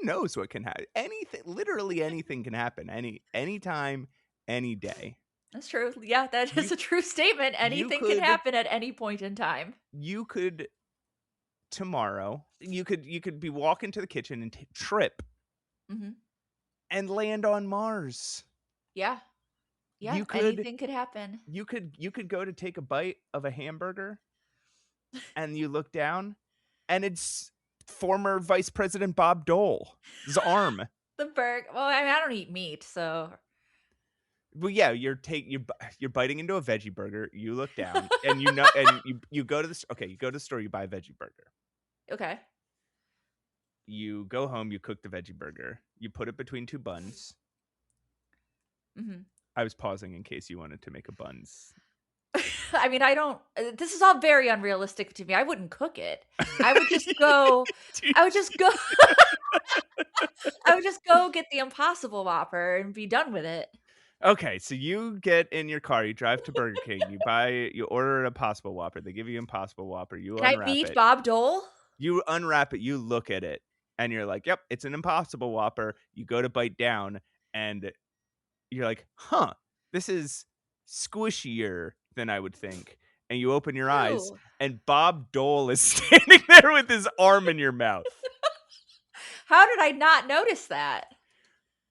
knows what can happen? Anything, literally anything can happen. Anytime, any day. That's true. Yeah, that is You a true statement. you Anything can could happen at any point in time. you could tomorrow. You could be walking to the kitchen and trip Mhm. and land on Mars. Yeah. Yeah, You could anything could happen. you could go to take a bite of a hamburger and you look down and it's former Vice President Bob Dole's arm. The well, I mean, I don't eat meat, so Well, yeah, you're biting into a veggie burger. You look down, and you know, and you go to you go to the store, you buy a veggie burger. okay. You go home, you cook the veggie burger. You put it between two buns. Mhm. I was pausing in case you wanted to make a buns. I mean, I don't this is all very unrealistic to me. I wouldn't cook it. I would just go Dude. I would just go I would just go get the Impossible Whopper and be done with it. Okay, so you get in your car, you drive to Burger King, you order an Impossible Whopper. They give you Impossible Whopper. You Can I unwrap beat it. Bob Dole? You unwrap it. You look at it, and you're like, "Yep, it's an Impossible Whopper." You go to bite down, and you're like, "Huh, this is squishier than I would think." And you open your eyes, Ew. and Bob Dole is standing there with his arm in your mouth. How did I not notice that?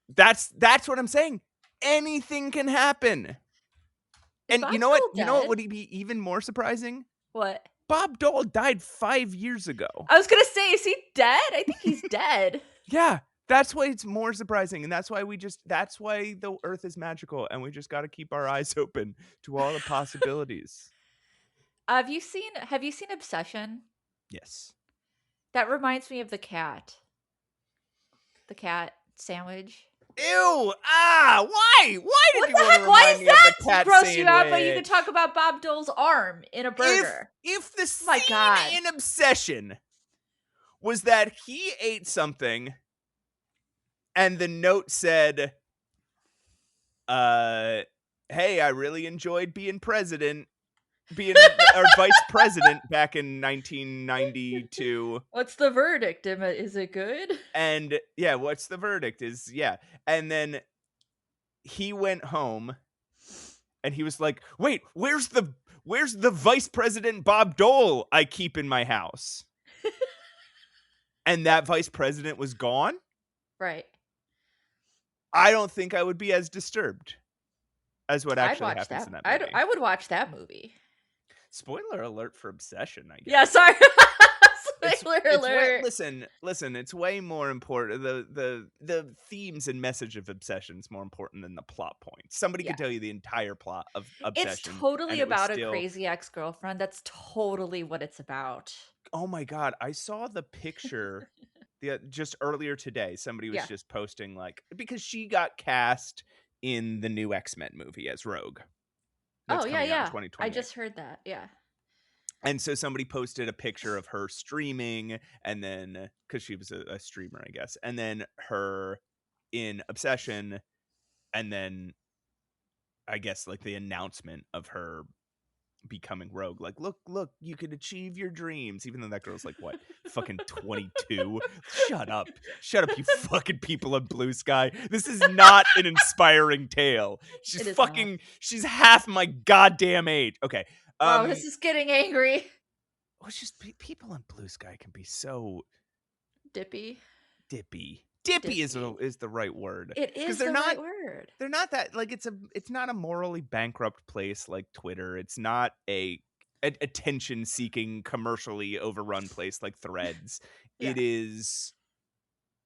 That's what I'm saying. Anything can happen. Is And Bob you know what? Dole You know what dead? would be even more surprising? What? Bob Dole died 5 years ago. I was gonna say, is he dead? I think he's dead. Yeah, that's why it's more surprising, and that's why that's why the Earth is magical, and we just got to keep our eyes open to all the possibilities. Have you seen Obsession? Yes. That reminds me of the cat. The cat sandwich. Ew! Ah! Why? Why did What you the want to heck? Why remind is me of the that cat gross you out? But you can sandwich? talk about Bob Dole's arm in a burger. If the Oh my scene god. in Obsession was that he ate something and the note said, hey, I really enjoyed being vice president back in 1992. What's the verdict? Is it good? And yeah, what's the verdict? And then he went home and he was like, "Wait, where's the vice president Bob Dole I keep in my house?" And that vice president was gone. Right. I don't think I would be as disturbed as what I'd actually watch happens that. in that I movie. would watch that movie. Spoiler alert for Obsession, I guess. Yeah, sorry. Spoiler It's alert. listen, it's way more important. The themes and message of Obsession's more important than the plot points. Somebody Yeah. could tell you the entire plot of It's Obsession, and totally it would about a still. crazy ex-girlfriend. That's totally what it's about. Oh my god, I saw the picture just earlier today. Somebody was Yeah. just posting because she got cast in the new X-Men movie as Rogue. That's Oh, yeah, coming out in yeah. I 2028. just heard that. Yeah. And so somebody posted a picture of her streaming, and then because she was a streamer, I guess, and then her in Obsession, and then I guess the announcement of her becoming Rogue. Like, look, you can achieve your dreams, even though that girl's what, fucking 22. Shut up, you fucking people of Blue Sky. This is not an inspiring tale. It is not. She's half my goddamn age. Okay. Wow, this is getting angry. Well, it's just people in Blue Sky can be so Dippy. dippy. Dippy. Is the right word. It is they're the not, right word. They're not that it's not a morally bankrupt place like Twitter. It's not a attention seeking commercially overrun place like Threads. Yeah. It is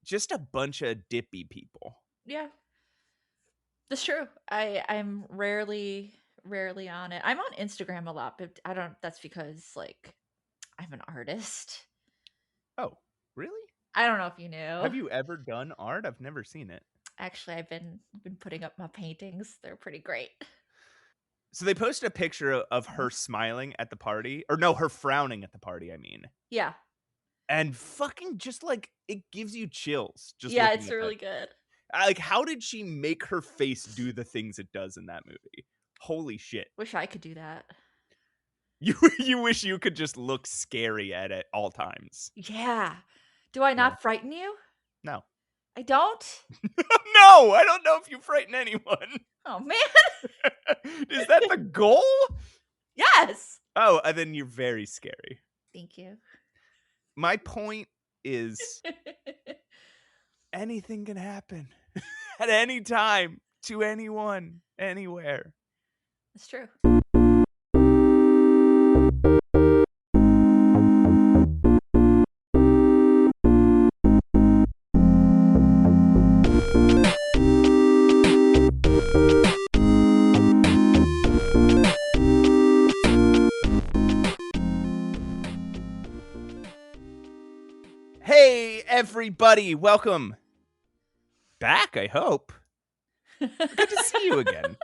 just a bunch of dippy people. Yeah. That's true. I'm rarely on it. I'm on Instagram a lot, but that's because I'm an artist. Oh, really? I don't know if you knew. Have you ever done art? I've never seen it. Actually, I've been putting up my paintings. They're pretty great. So they posted a picture of her smiling at the party, or no, her frowning at the party, I mean. Yeah. And fucking just it gives you chills. Just Yeah, looking it's at really that. good. How did she make her face do the things it does in that movie? Holy shit. Wish I could do that. You wish you could just look scary at all times. Yeah. Do I not frighten you? No. I don't? No, I don't know if you frighten anyone. Oh, man. Is that the goal? Yes. Oh, then you're very scary. Thank you. My point is anything can happen at any time to anyone, anywhere. It's true. Hey, everybody, welcome back, I hope. Good to see you again.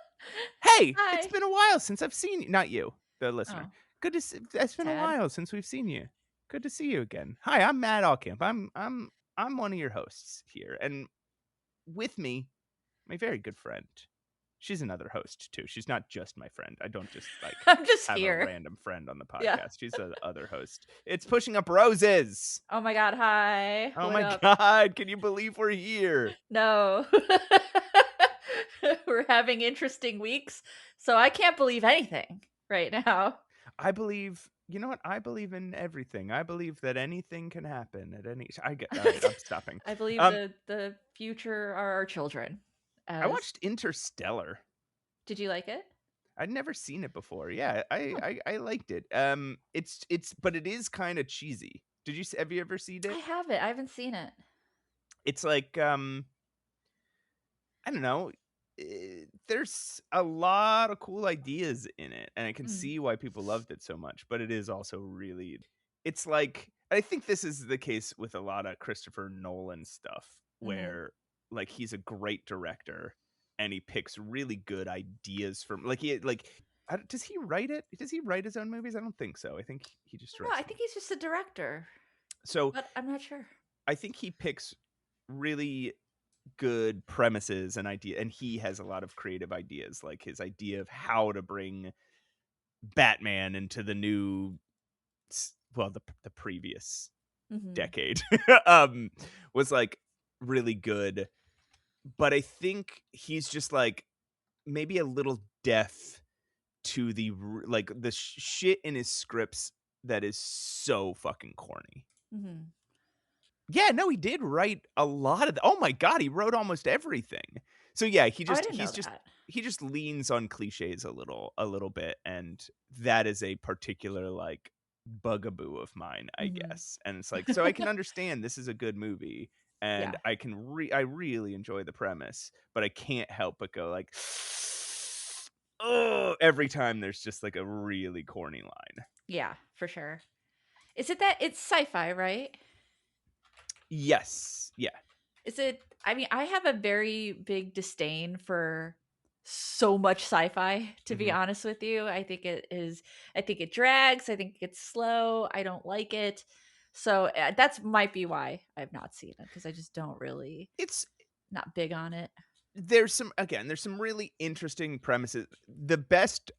Hey, it's Hi. been a while since I've seen you. Not you, the listener. Oh, Good to see. It's been a sad. while since we've seen you. Good to see you again. Hi, I'm Matt Allcamp. I'm one of your hosts here, and with me, my very good friend. She's another host too. She's not just my friend. I don't just like I'm just have a here. random friend on the Yeah. podcast. She's the other host. It's Pushing Up Roses. Oh my god, hi. Oh What my up? god, can you believe we're here? No. We're having interesting weeks, so I can't believe anything right now. I believe, you know what? I believe in everything. I believe that anything can happen at any I get all right, I'm stopping. I believe Um the future are our children. I As watched Interstellar. Did you like it? I'd never seen it before. Yeah, Oh, I liked it. It's but it is kind of cheesy. Have you ever seen I it? have it. I haven't seen it. It's like I don't know. There's a lot of cool ideas in it, and I can Mm, see why people loved it so much. But it is also really, it's like I think this is the case with a lot of Christopher Nolan stuff, mhm. where like he's a great director, and he picks really good ideas from like does he write it? Does he write his own movies? I don't think so. I think he I just don't know. writes I them. think he's just a director, So but I'm not sure. I think he picks really good premises and idea, and he has a lot of creative ideas, like his idea of how to bring Batman into the new well, the previous Mhm. decade was like really good, but I think he's just like maybe a little deaf to like the shit in his scripts that is so fucking corny. Mhm. Yeah, no, he did write a lot of oh my god, he wrote almost everything. So yeah, Oh, I didn't know that. he just leans on cliches a little bit, and that is a particular like bugaboo of mine, I Mhm. guess. And it's like so I can understand this is a good movie, and Yeah. I really enjoy the premise, but I can't help but go like oh every time there's just like a really corny line. Yeah, for sure. Is it that it's sci-fi, right? Yes. Yeah. Is it I mean, I have a very big disdain for so much sci-fi, to be Mhm. honest with you. I think it drags, I think it's slow, I don't like it. So, that's might be why I've not seen it because I just don't really It's not big on it. there's some really interesting premises.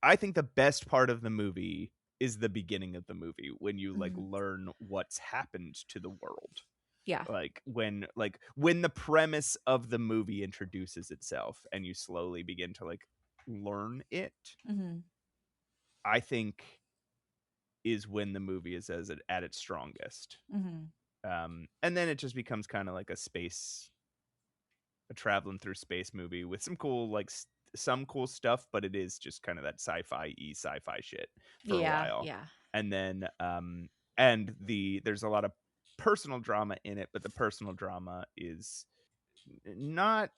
I think the best part of the movie is the beginning of the movie when you like Mhm. learn what's happened to the world. Yeah. Like when the premise of the movie introduces itself and you slowly begin to like learn it, Mhm. I think is when the movie is at its strongest. Mhm. And then it just becomes kind of like a traveling through space movie with some cool some cool stuff, but it is just kind of that sci-fi shit for a Yeah, while. yeah. And then and there's a lot of personal drama in it, but the personal drama is not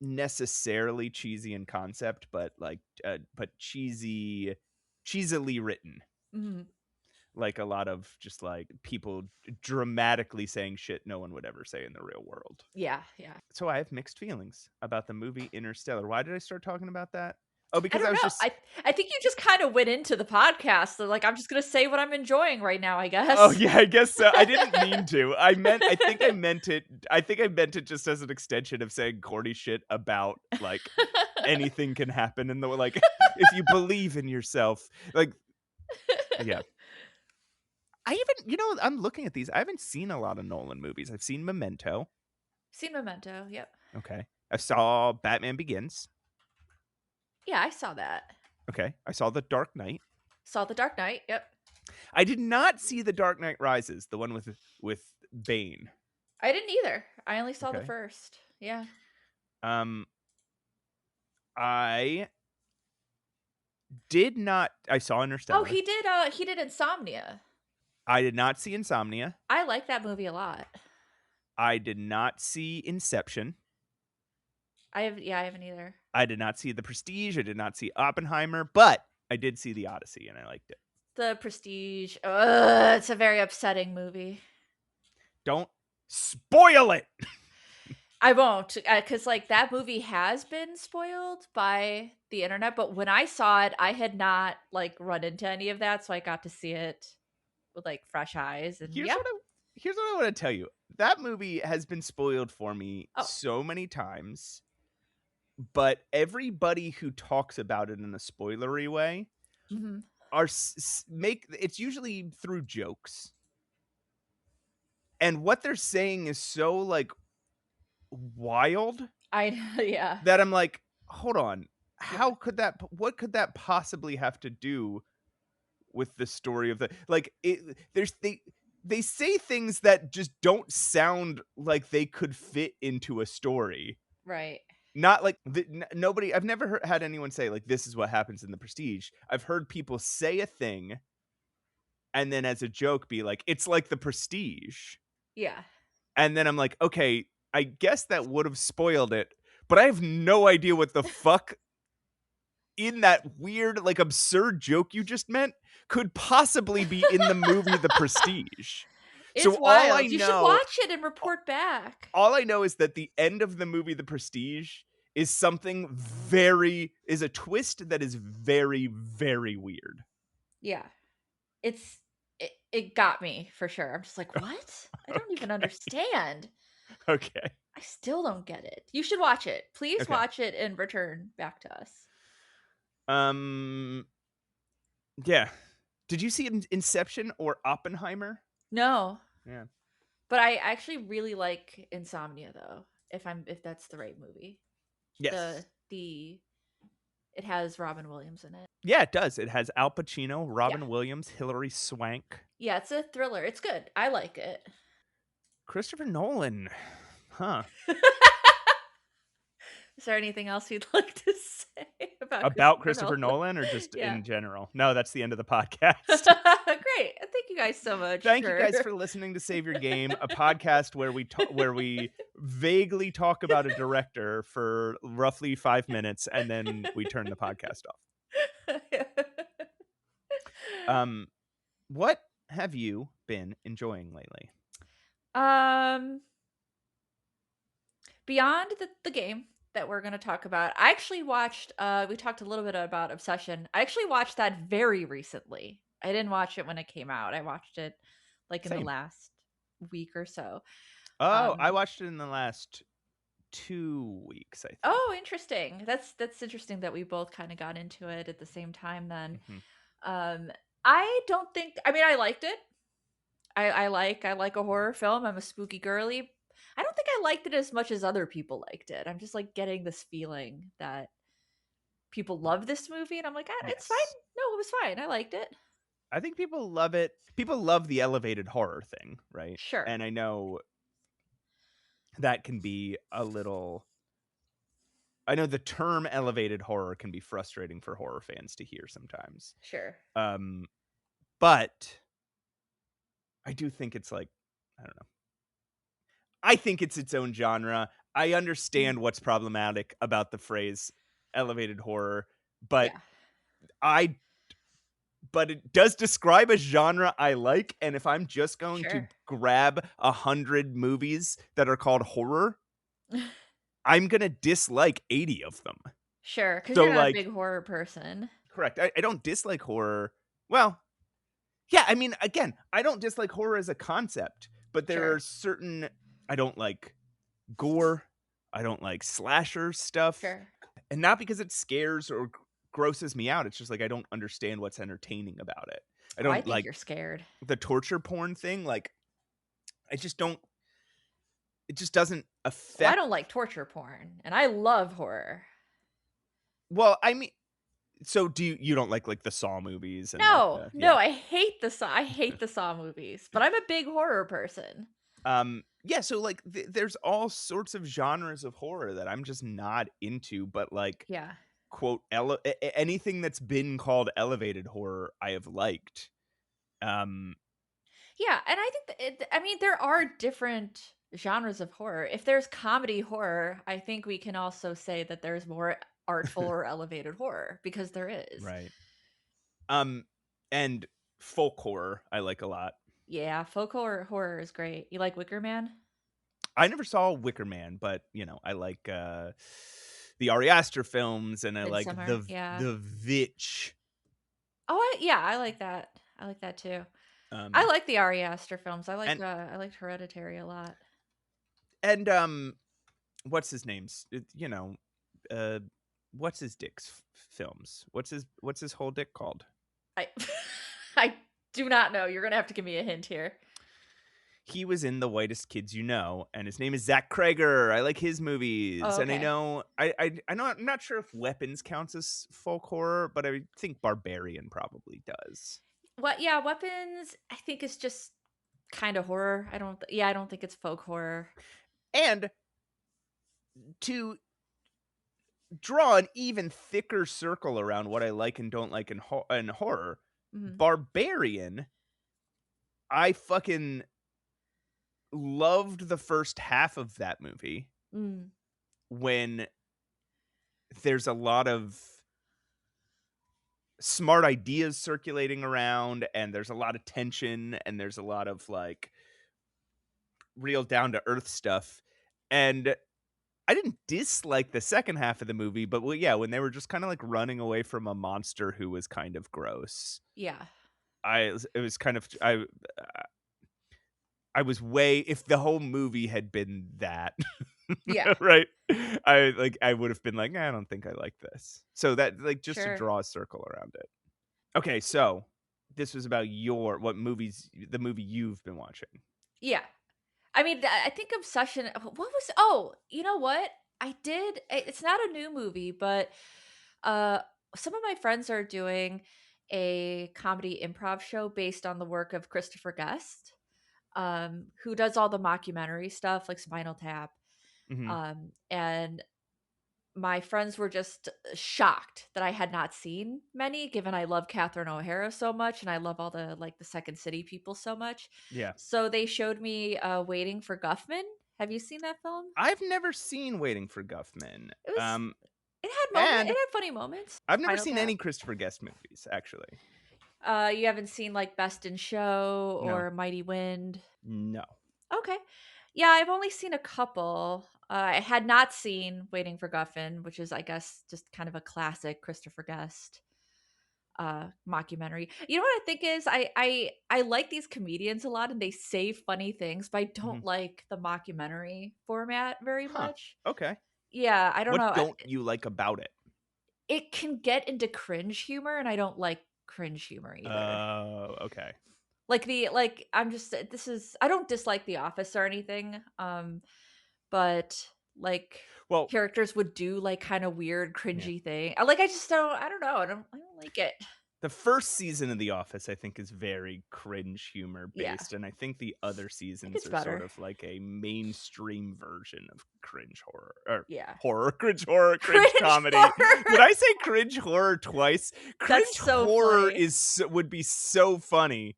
necessarily cheesy in concept, but but cheesily written. Mhm. Like a lot of just like people dramatically saying shit no one would ever say in the real world. Yeah, yeah. So I have mixed feelings about the movie Interstellar. Why did I start talking about that? Oh, I because I don't was know. just I think you just kind of went into the podcast. So like I'm just gonna say what I'm enjoying right now, I oh guess. yeah, I guess so. I didn't mean to. I think I meant it just as an extension of saying corny shit about like anything can happen in the like if you believe in yourself. Like yeah. I'm looking at these. I haven't seen a lot of Nolan movies. I've seen Memento. Seen Memento, yep. Okay. I saw Batman Begins. Yeah, I saw that. Okay. I saw The Dark Knight. Saw The Dark Knight, yep. I did not see The Dark Knight Rises, the one with Bane. I didn't either. I only saw the Okay. first. Yeah. Um I did not I saw Oh, Interstellar. he did Insomnia. I did not see Insomnia. I like that movie a lot. I did not see Inception. I haven't either. I did not see The Prestige. I did not see Oppenheimer, but I did see The Odyssey and I liked it. The Prestige. Ugh, it's a very upsetting movie. Don't spoil it. I won't, because like that movie has been spoiled by the internet. But when I saw it, I had not like run into any of that, so I got to see it with like fresh eyes. And Here's yeah, what I want to tell you. That movie has been spoiled for me oh, so many times, but everybody who talks about it in a spoilery way mhm. are make it's usually through jokes. And what they're saying is so like wild I yeah, that I'm like, hold on. yeah, How could that what could that possibly have to do with the story of the like it there's they say things that just don't sound like they could fit into a story. right, Not like nobody I've never had anyone say like this is what happens in The Prestige. I've heard people say a thing and then as a joke be like it's like The Prestige. yeah, And then I'm like, okay, I guess that would have spoiled it, but I have no idea what the fuck in that weird, like absurd joke you just meant could possibly be in the movie The Prestige. it's So all I wild. You should know, watch it and report back. all I know is that the end of the movie The Prestige is something is a twist that is very, very weird. Yeah, it's it got me for sure. I'm just like, what? I don't even Okay. understand. Okay. I still don't get it. You should watch it. Please Okay. watch it and return back to us. Um yeah. Did you see Inception or Oppenheimer? No, Yeah. but I actually really like Insomnia though. If that's the right movie. Yes. The it has Robin Williams in it. Yeah, it does. It has Al Pacino, Yeah. Robin Williams, Hilary Swank, Yeah, it's a thriller. It's good. I like it. Christopher Nolan. Huh. Is there anything else you'd like to say about About Christopher Christopher Nolan? Nolan or just Yeah. in general? No, that's the end of the podcast. Great. Thank you guys so much Thank you for guys for listening to Save Your Game, a podcast where we vaguely talk about a director for roughly 5 minutes and then we turn the podcast off. What have you been enjoying lately? um Beyond the game that we're going to talk about, I actually watched we talked a little bit about Obsession. I actually watched that very recently. I didn't watch it when it came out. I watched it like in the Same. last week or so. Oh, I Um watched it in the last 2 weeks, I think. oh, interesting. That's interesting that we both kind of got into it at the same time then. Mhm. Um I don't think I mean I liked it. I like a horror film. I'm a spooky girly. I don't think I liked it as much as other people liked it. I'm just like getting this feeling that people love this movie, and I'm like, "Ah, it's fine. Yes. No, it was fine. I liked it." I think people love it. People love the elevated horror thing, right? Sure, And I know that can be a little I know the term elevated horror can be frustrating for horror fans to hear sometimes. sure, Um but I do think it's like I don't know. I think it's its own genre. I Mhm. understand what's problematic about the phrase elevated horror, but yeah, I but it does describe a genre I like, and if I'm just going to sure, grab 100 movies that are called horror, I'm gonna dislike 80 of them. sure, because So, you're not a like big horror person. correct, I don't dislike horror well, yeah, I mean, again, I don't dislike horror as a concept, but there Sure, are certain I don't like gore, I don't like slasher stuff, sure. and not because it scares or grosses me out, it's just, like, I don't understand what's entertaining about it. I Oh, I don't think like you're scared. the torture porn thing, like, I just don't it just doesn't Well, I affect. don't like torture porn, and I love horror. Well, I mean, so you don't like the Saw movies and like No, the no, yeah. I hate the Saw movies, but I'm a big horror person. Yeah, so like there's all sorts of genres of horror that I'm just not into, but like Yeah. quote anything that's been called elevated horror I have liked. Um Yeah, and I think I mean, there are different genres of horror. If there's comedy horror, I think we can also say that there's more artful or elevated horror because there is. right. Um and folk horror I like a lot. Yeah, folk horror is great. You like Wicker Man? I never saw Wicker Man, but you know, I like the Ari Aster films and I like Midsummer, yeah. the Vitch. Oh, yeah, I like that. I like that too. I Um like the Ari Aster films. and I liked Hereditary a lot. and what's his name's you know, uh what's his dick's films? What's his whole dick called? I I do not know. You're gonna have to give me a hint here. He was in The Whitest Kids You Know, and his name is Zach Krager. I like his movies, Oh, and I okay. know I know I'm not sure if Weapons counts as folk horror, but I think Barbarian probably does. What? Yeah, Weapons. I think is just kind of horror. Yeah, I don't think it's folk horror. And to draw an even thicker circle around what I like and don't like in horror, Mhm. Barbarian, I fucking loved the first half of that movie Mm. when there's a lot of smart ideas circulating around and there's a lot of tension and there's a lot of like real down to earth stuff. And I didn't dislike the second half of the movie, but well, yeah, when they were just kind of like running away from a monster who was kind of gross, Yeah. it was kind of I was way if the whole movie had been that Yeah. right, I would have been like, I don't think I like this. So that like just to Sure. draw a circle around it. Okay, so this was about what movies the movie you've been watching. Yeah. I mean, I think Obsession. What was? Oh, you know what? I did. It's not a new movie, but uh, some of my friends are doing a comedy improv show based on the work of Christopher Guest, who does all the mockumentary stuff like Spinal Tap. Mhm. And my friends were just shocked that I had not seen many, given I love Catherine O'Hara so much and I love all the like the Second City people so much. Yeah. So they showed me Waiting for Guffman. Have you seen that film? I've never seen Waiting for Guffman. It was it And had funny moments. I've never Spinal seen Tap. any Christopher Guest movies, actually. You haven't seen like Best in Show No. or Mighty Wind. No. Okay. Yeah, I've only seen a couple. I had not seen Waiting for Guffin, which is, I guess, just kind of a classic Christopher Guest mockumentary. You know what I think is I like these comedians a lot and they say funny things, but I Mhm. don't like the mockumentary format very Huh. much. Okay. Yeah, I don't What know. don't you like about it? It can get into cringe humor, and I don't like cringe humor either. Oh, okay. Like I'm just this is I don't dislike The Office or anything. But like Well, characters would do like kind of weird yeah. cringy thing. I just I don't know. I don't like it. The first season of The Office, I think, is very cringe humor Yeah. based, and I think the other It seasons gets are sort better. of like a mainstream version of cringe horror or Yeah. cringe horror, cringe Cringe comedy. Did horror. I say cringe horror twice? That's Cringe so horror funny. would be so funny.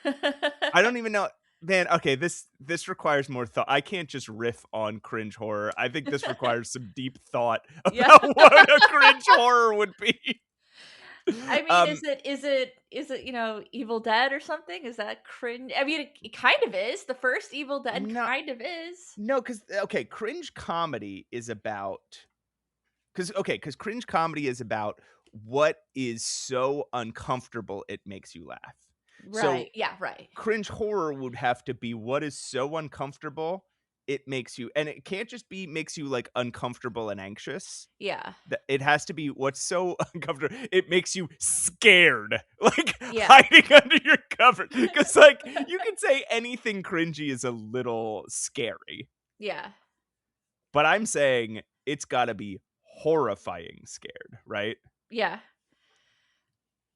I don't even know. Man, okay, this requires more thought. I can't just riff on cringe horror. I think this requires some deep thought Yeah. about what a cringe horror would be. I mean, Um, is it, Evil Dead or something? Is that cringe? I mean, it kind of is. The first Evil Dead no, kind of is. no, because okay, cringe comedy is about because cringe comedy is about what is so uncomfortable it makes you laugh. So Right. Yeah, right. cringe horror would have to be what is so uncomfortable it makes you, and it can't just be makes you like uncomfortable and anxious. Yeah. It has to be what's so uncomfortable it makes you scared, like Yeah. hiding under your cover. Because like you can say anything cringy is a little scary. Yeah. But I'm saying it's got to be horrifying scared, right? Yeah.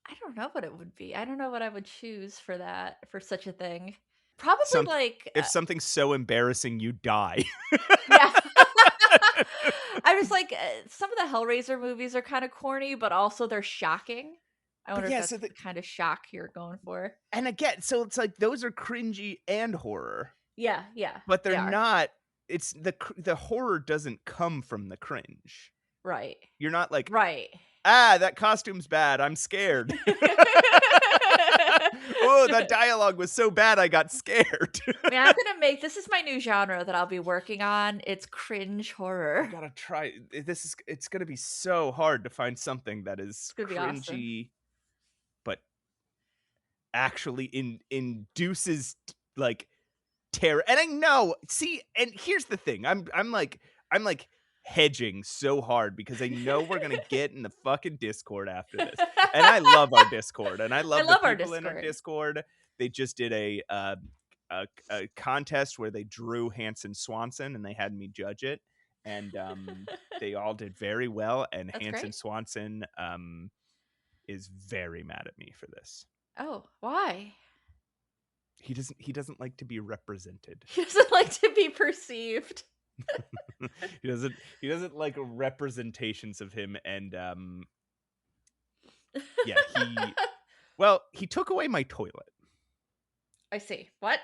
I don't know what it would be. I don't know what I would choose for that, for such a thing. Probably Some like, if something's so embarrassing you die. yeah. I was like, some of the Hellraiser movies are kind of corny, but also they're shocking. I But wonder if yeah, that's the kind of shock you're going for. and again, so it's like those are cringy and horror, Yeah, yeah, but they're they are. not. It's the horror doesn't come from the cringe. Right. You're not like, Right. that costume's bad. I'm scared. Oh, that dialogue was so bad. I got scared. Man, I'm gonna make this is my new genre that I'll be working on. It's cringe I horror. gotta try. It's gonna be so hard to find something that It's is gonna be awesome. cringy, but actually induces like terror. And I know, see, and here's the thing. I'm like hedging so hard because I know we're gonna get in the fucking Discord after this. And I love our Discord and I I love the love our people in our Discord. Discord. They just did a contest where they drew Hanson Swanson and they had me judge it. And they all did very well. And That's Hanson great. Swanson is very mad at me for this. Oh, why? He doesn't like to be represented. He doesn't like to be perceived. he doesn't like representations of him. And yeah, he took away my toilet I see. What?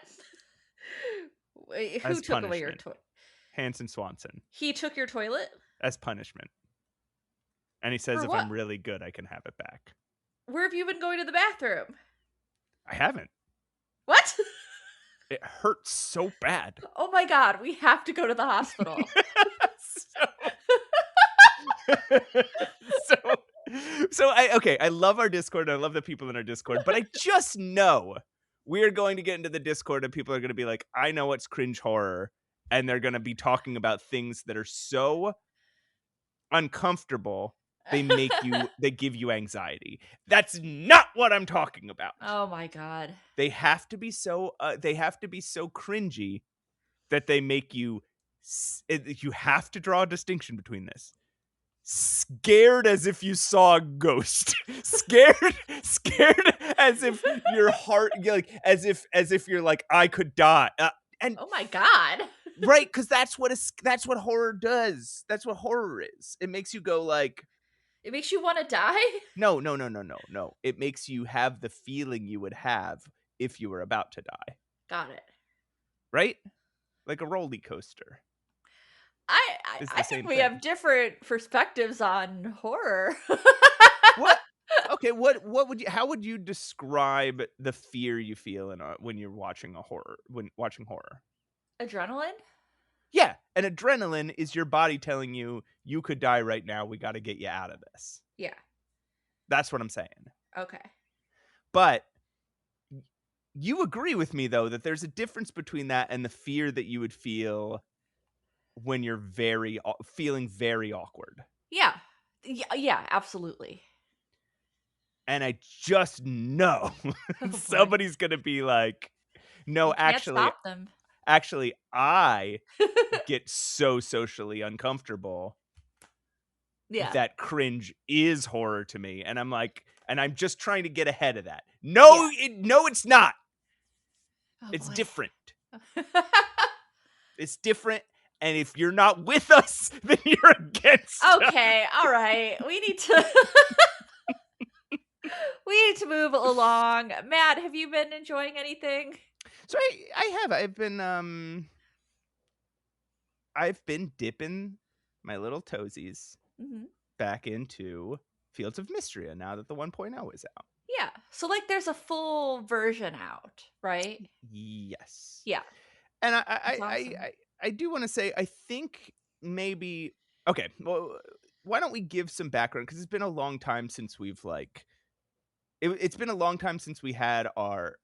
Wait, who as took away your punishment. toilet? Hanson Swanson He took your toilet? as punishment. And he says For if what? I'm really good I can have it back. Where have you been going to the bathroom? I haven't. What? It hurts so bad. Oh my god, we have to go to the hospital. so I love our Discord and I love the people in our Discord, but I just know we're going to get into the Discord and people are going to be like, I know what's cringe horror, and they're going to be talking about things that are so uncomfortable they give you anxiety. That's not what I'm talking about. Oh my god. They have to be so cringy that they make you you have to draw a distinction between this. Scared as if you saw a ghost. scared as if your heart, like as if you're like, I could die. And Oh my god. right, because that's what horror does. That's what horror is. It makes you go like, It makes you want to die? no. It makes you have the feeling you would have if you were about to die. Got it. Right? Like a roller coaster. I think we have different perspectives on horror. What? Okay, how would you describe the fear you feel when you're watching watching horror? Adrenaline? Yeah, and adrenaline is your body telling you could die right now. We got to get you out of this. Yeah. That's what I'm saying. Okay. But you agree with me though that there's a difference between that and the fear that you would feel when you're feeling very awkward. Yeah. Yeah, absolutely. And I just know Oh boy. somebody's going to be like, no, You can't stop them. actually, I get so socially uncomfortable Yeah. that cringe is horror to me. And I'm like, and I'm just trying to get ahead of that. No, Yeah. no, it's not. Oh It's boy. different. It's different. And if you're not with us, then you're against us. Okay, all right. We need to we need to move along. Matt, have you been enjoying anything? So I have. I've been dipping my little toesies Mhm. back into Fields of Mistria now that the 1.0 is out. Yeah. So like there's a full version out, right? Yes. Yeah. And That's awesome. I do want to say I think maybe okay, well why don't we give some background because it's been a long time since we've like it's been a long time since we had our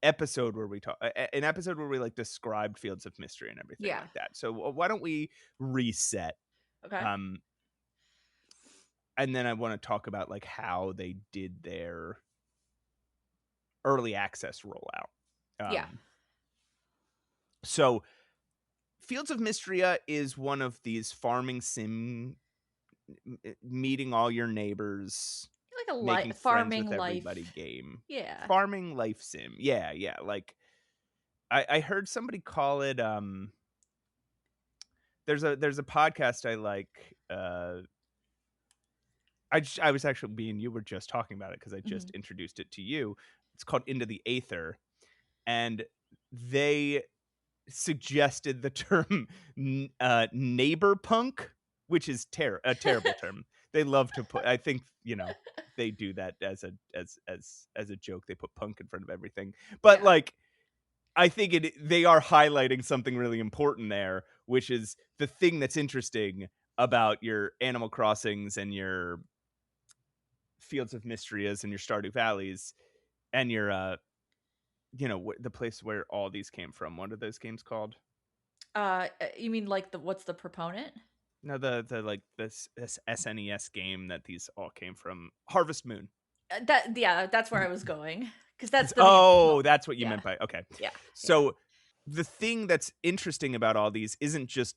episode where we talk an episode where we like described Fields of Mystery and everything Yeah. like that. So why don't we reset Okay. um and then I want to talk about like how they did their early access rollout. Yeah. So Fields of Mistria is one of these farming sim meeting all your neighbors, Like a making friends farming with everybody life. game. Yeah. Farming life sim. Yeah, yeah. Like I heard somebody call it there's a podcast I like. I was actually being you were just talking about it because I just Mhm. introduced it to you. It's called Into the Aether, and they suggested the term neighbor punk, which is a terrible term. They love to put. I think they do that as a joke. They put punk in front of everything, but Yeah. like I think they are highlighting something really important there, which is the thing that's interesting about your Animal Crossings and your Fields of Mystrias and your Stardew Valleys and your the place where all these came from. What are those games called? You mean like what's the proponent? No, the like this SNES game that these all came from. Harvest Moon. That yeah, that's where I was going because that's the main Oh, proponent. that's what you Yeah. meant by okay. Yeah. Yeah. So the thing that's interesting about all these isn't just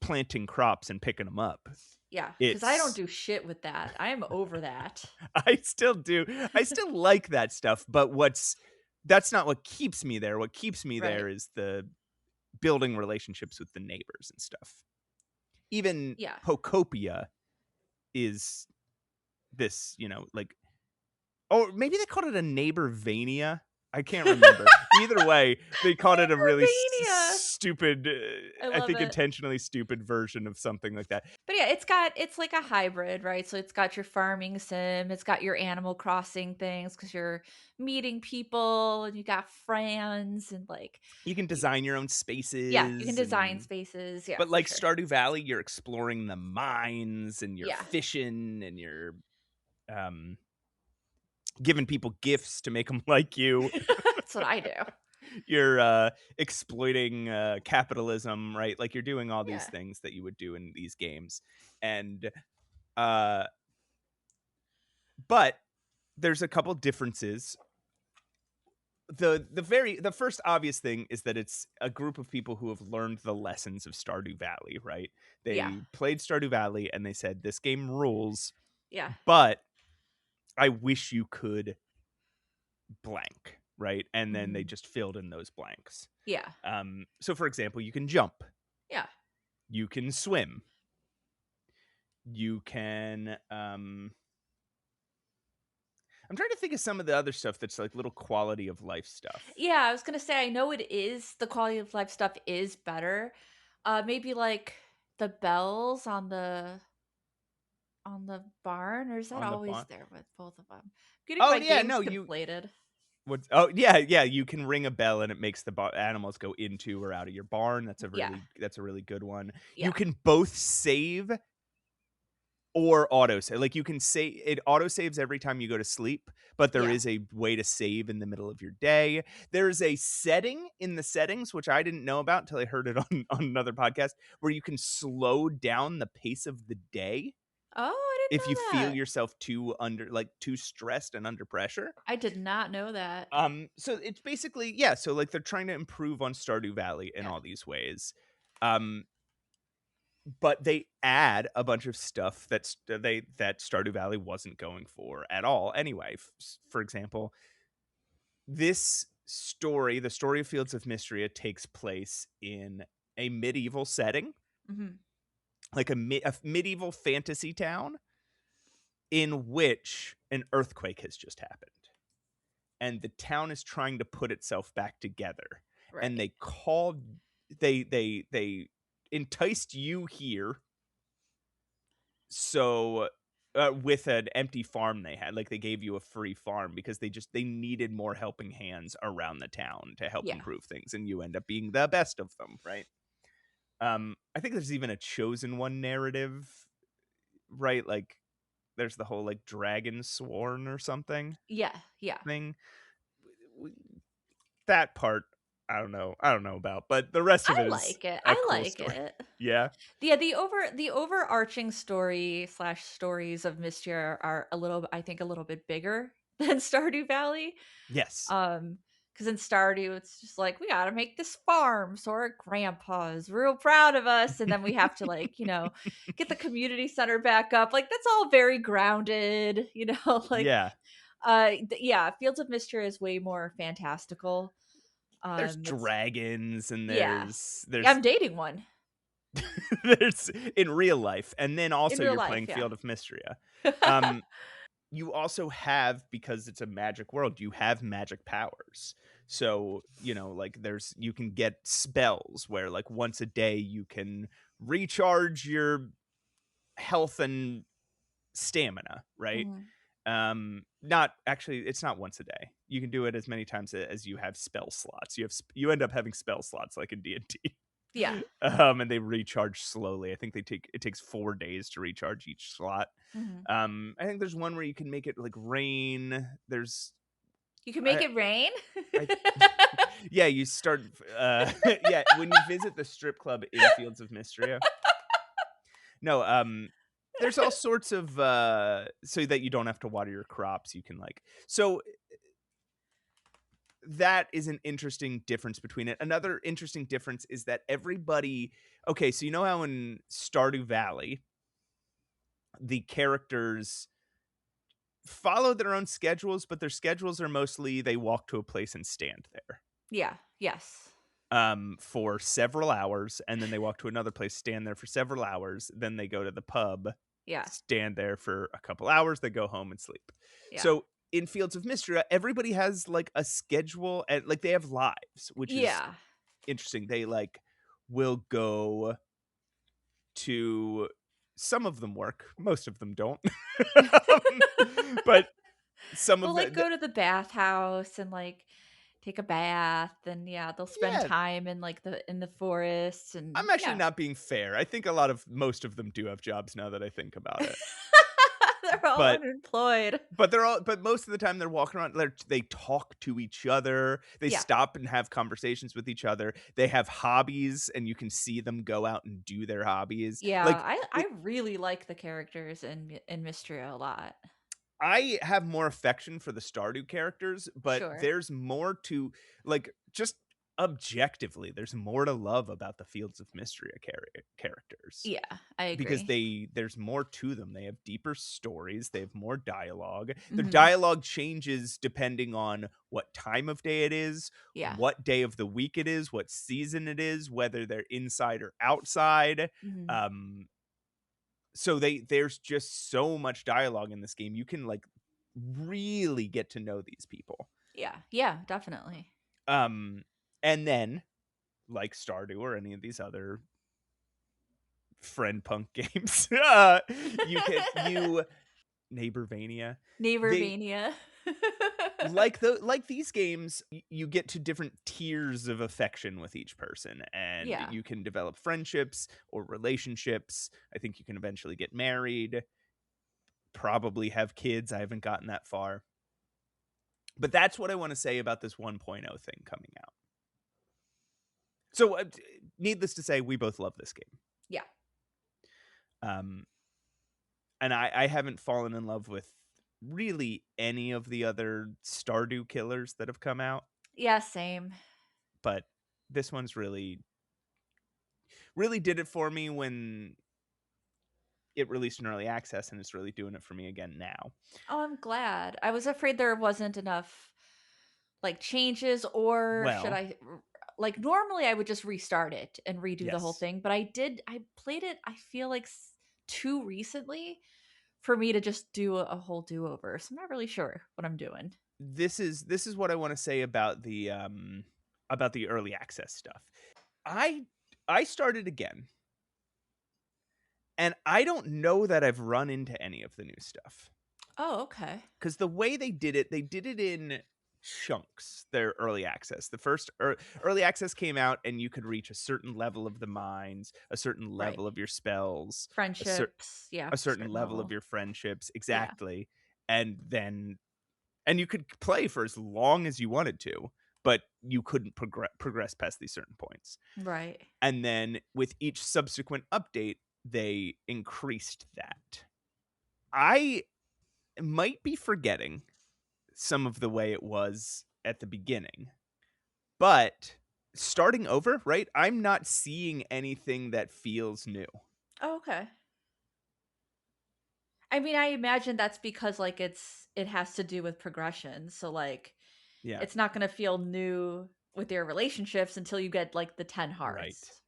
planting crops and picking them up. Yeah, because I don't It's do shit with that. I am over that. I still do. I still like that stuff, but that's not what keeps me there. What keeps me Right. there is the building relationships with the neighbors and stuff. Even Yeah. Pokopia is this, like oh, maybe they called it a neighborvania. I can't remember. Either way, they called it a really Pennsylvania. stupid, I I love think it. intentionally stupid version of something like that. But yeah, it's like a hybrid, right? So it's got your farming sim, it's got your Animal Crossing things because you're meeting people and you got friends and like, You can y- design your own yeah, you can spaces design and spaces. Yeah, but for like sure. Stardew Valley, you're exploring the mines and you're Yeah, fishing and you're um giving people gifts to make them like you. that's what I do. You're exploiting capitalism, right? Like you're doing all these Yeah. things that you would do in these games. And uh but there's a couple differences. The first obvious thing is that it's a group of people who have learned the lessons of Stardew Valley, right? Yeah. They played Stardew Valley and they said this game rules, Yeah. but I wish you could blank, right? And then they Mhm. just filled in those blanks. Yeah. So for example, you can jump, Yeah. you can swim, you can I'm trying to think of some of the other stuff that's like little quality of life stuff Yeah, I was gonna say I know it is the quality of life stuff is better. Maybe like the bells on the barn, or is that on the always bond. there with both of them? Getting Oh my yeah, games no, you conflated. What's oh yeah, yeah, you can ring a bell and it makes the animals go into or out of your barn. Yeah. That's a really good one. You Yeah. can both save or auto save. Like you can say it auto saves every time you go to sleep, but there Yeah. is a way to save in the middle of your day. There's a setting in the settings which I didn't know about until I heard it on another podcast where you can slow down the pace of the day Oh, I didn't if you know feel that. yourself too stressed and under pressure. I did not know that. So it's basically yeah, so like they're trying to improve on Stardew Valley in Yeah. all these ways. Um, but they add a bunch of stuff that Stardew Valley wasn't going for at all anyway. For example, this story, the story of Fields of Mystria takes place in a medieval setting, Mhm. like a medieval fantasy town in which an earthquake has just happened. And the town is trying to put itself back together and Right. they enticed you here so with an empty farm they had, like they gave you a free farm because they needed more helping hands around the town to help Yeah. improve things and you end up being the best of them, right? I think there's even a chosen one narrative, right? Like there's the whole like dragon sworn or something Yeah. Yeah. thing. That part, I don't know about, but the rest I of it is like it. a I cool like story. it. Yeah. Yeah, the overarching story slash stories of Mystia are a little I think a little bit bigger than Stardew Valley. Yes. Um Because in Stardew, it's just like, we gotta make this farm so our grandpa is real proud of us. And then we have to, like, get the community center back up. Like, that's all very grounded, like, Yeah. yeah, Fields of Mistria is way more fantastical. There's It's, dragons and yeah. there's Yeah, there's I'm dating one there's in real life, and then in also real you're life. playing Yeah. Field of Mystria. Um, you also have, because it's a magic world, you have magic powers. So, like you can get spells where like once a day you can recharge your health and stamina, right? Mhm. Not actually, it's not once a day. You can do it as many times as you have spell slots. You end up having spell slots like in D&D. Yeah. And they recharge slowly. I think it takes 4 days to recharge each slot. Mhm. I think there's one where you can make it like rain. There's You can make I it rain? I yeah, you start yeah, when you visit the strip club in Fields of Mystria. No, there's all sorts of so that you don't have to water your crops, you can like so that is an interesting difference between it. Another interesting difference is that everybody okay, so you know how in Stardew Valley, the characters follow their own schedules, but their schedules are mostly they walk to a place and stand there Yeah. Yes. for several hours, and then they walk to another place, stand there for several hours, then they go to the pub, Yeah. stand there for a couple hours, they go home and sleep. Yeah. So in Fields of Mystria, everybody has like a schedule and like they have lives, which is Yeah. interesting. They like will go to some of them work, most of them don't. But some They'll, of like, the go to the bathhouse and, like, take a bath, and, yeah, they'll spend yeah, time in, like, the forests, and I'm actually yeah. not being fair. I think most of them do have jobs now that I think about it. They're all But unemployed. but most of the time they're walking around, they talk to each other, they Yeah. stop and have conversations with each other, they have hobbies, and you can see them go out and do their hobbies. Yeah, Like, I really like the characters in Mystria a lot. I have more affection for the Stardew characters, but Sure. there's more to like just objectively, there's more to love about the Fields of Mystria characters. Yeah, I Because agree. there's more to them. They have deeper stories, they have more dialogue. Their Mhm. dialogue changes depending on what time of day it is, Yeah. what day of the week it is, what season it is, whether they're inside or outside. Mhm. Um, so there's just so much dialogue in this game. You can like really get to know these people. Yeah. Yeah, definitely. Um, and then like Stardew or any of these other friend punk games, you Neighborvania. They Neighborvania. like these games, you get to different tiers of affection with each person, and Yeah. you can develop friendships or relationships. I think you can eventually get married, probably have kids. I haven't gotten that far. But that's what I want to say about this 1.0 thing coming out. So, needless to say, we both love this game. Yeah. Um, and I haven't fallen in love with really any of the other Stardew killers that have come out, Yeah, same. but this one's really did it for me when it released in early access, and it's really doing it for me again now. Oh, I'm glad. I was afraid there wasn't enough, like, changes, or should Well, like, normally I would just restart it and redo the whole yes. thing, but I played it, I feel like, too recently for me to just do a whole do-over, so I'm not really sure what I'm doing. This is what I want to say about the early access stuff. I I started again, and I don't know that I've run into any of the new stuff. Oh, okay. Because the way they did it in chunks, their early access. The first early access came out, and you could reach a certain level of the mines, a certain Right. level of your spells, Friendships, yeah, a certain certain level of level. your friendships, Yeah. exactly. And then you could play for as long as you wanted to, but you couldn't progress past these certain points. Right. And then with each subsequent update, they increased that. I might be forgetting some of the way it was at the beginning. But starting over, right? I'm not seeing anything that feels new. Oh, okay. I mean, I imagine that's because, like, it has to do with progression, so, like, Yeah, it's not gonna feel new with your relationships until you get, like, the 10 right. hearts,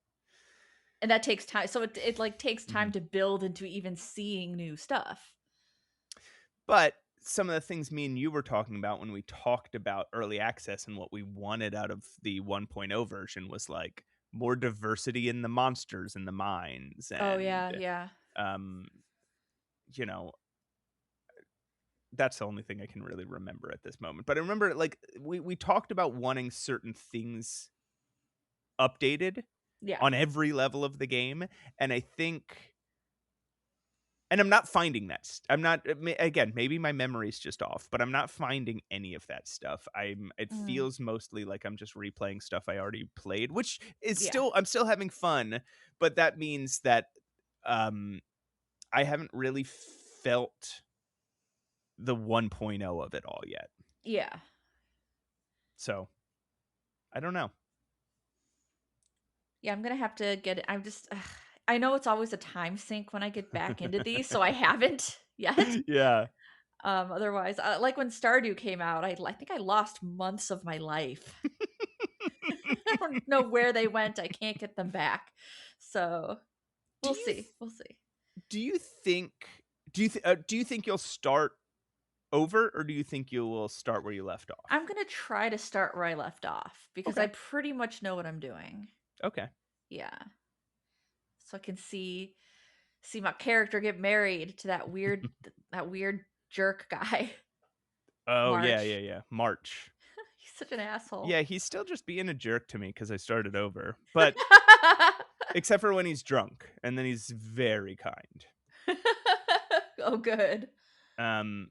and that takes time, so it, like, takes time Mhm. to build into even seeing new stuff. But some of the things me and you were talking about when we talked about early access and what we wanted out of the 1.0 version was like more diversity in the monsters and the mines Oh, and yeah, yeah. um you know that's the only thing I can really remember at this moment. But I remember like we talked about wanting certain things updated Yeah. on every level of the game, and I think and I'm not finding that. I'm not again, maybe my memory's just off, but I'm not finding any of that stuff. It Mhm. feels mostly like I'm just replaying stuff I already played, which is Yeah. still I'm still having fun, but that means that um I haven't really felt the 1.0 of it all yet. Yeah. So, I don't know. Yeah, I'm gonna have to get it. I'm just I know it's always a time sink when I get back into these, so I haven't yet. Yeah. Otherwise, like when Stardew came out, I think I lost months of my life. I don't know where they went. I can't get them back. So, Do we'll you see. We'll see. do you think do you think you'll start over or do you think you will start where you left I'm off? gonna try to start where I left off because I Okay. pretty much know what I'm doing. Okay. Yeah. So I can see my character get married to that weird jerk guy, Oh, yeah, yeah, March. yeah. March. He's such an asshole. Yeah, he's still just being a jerk to me because I started over, but except for when he's drunk, and then he's very kind. Oh, good. Um,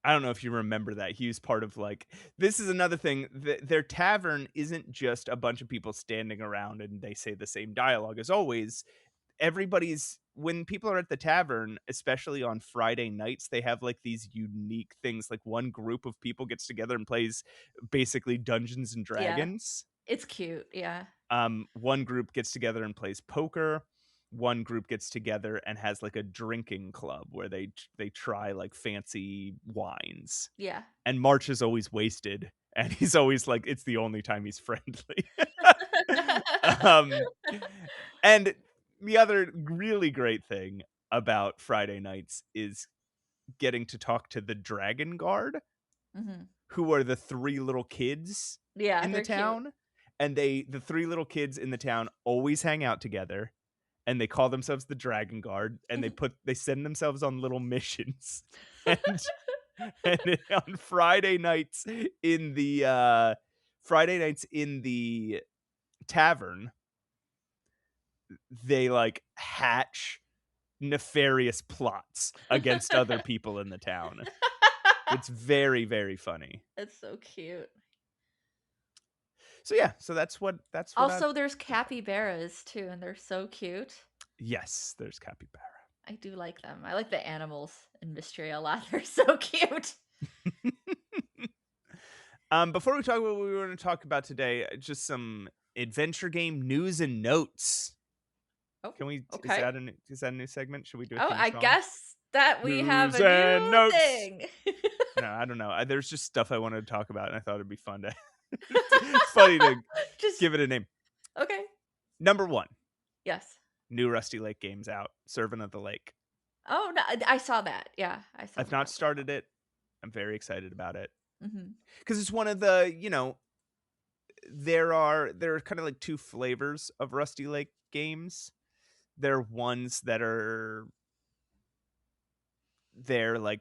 I don't know if you remember that. He was part of, like this is another thing, their tavern isn't just a bunch of people standing around and they say the same dialogue as always. Everybody's when people are at the tavern, especially on Friday nights, they have, like, these unique things, like, one group of people gets together and plays basically Dungeons& and Yeah. Dragons. It's cute. Yeah. One group gets together and plays poker. One group gets together and has, like, a drinking club where they try, like, fancy wines. Yeah. And March is always wasted, and he's always like it's the only time he's friendly. Um, and the other really great thing about Friday nights is getting to talk to the Dragon Guard, Mhm. who are the 3 little kids Yeah, in the they're cute. town, and the 3 little kids in the town always hang out together, and they call themselves the Dragon Guard, and they send themselves on little missions, and and then on Friday nights in the tavern, they, like, hatch nefarious plots against other people in the town. It's very, very funny. It's so cute. So, yeah, so that's what I've Also, there's capybaras too, and they're so cute. Yes, there's capybara. I do like them. I like the animals in Mistria a lot. They're so cute. Before we talk about what we wanna talk about today, just some adventure game news and notes. Oh, Can we okay. is that a new segment? Should we do a Oh, theme I song? guess that we have News a and new notes. thing. No, I don't know. There's just stuff I wanted to talk about, and I thought it'd be fun to funny to Just give it a name. okay. Number 1, Yes. new Rusty Lake games out, Servant of the Lake. Oh, no, I saw that. Yeah, I saw I've that not that was out. started it. I'm very excited about it Mhm. because it's one of there are kind of like 2 flavors of Rusty Lake games. There are ones that are they're like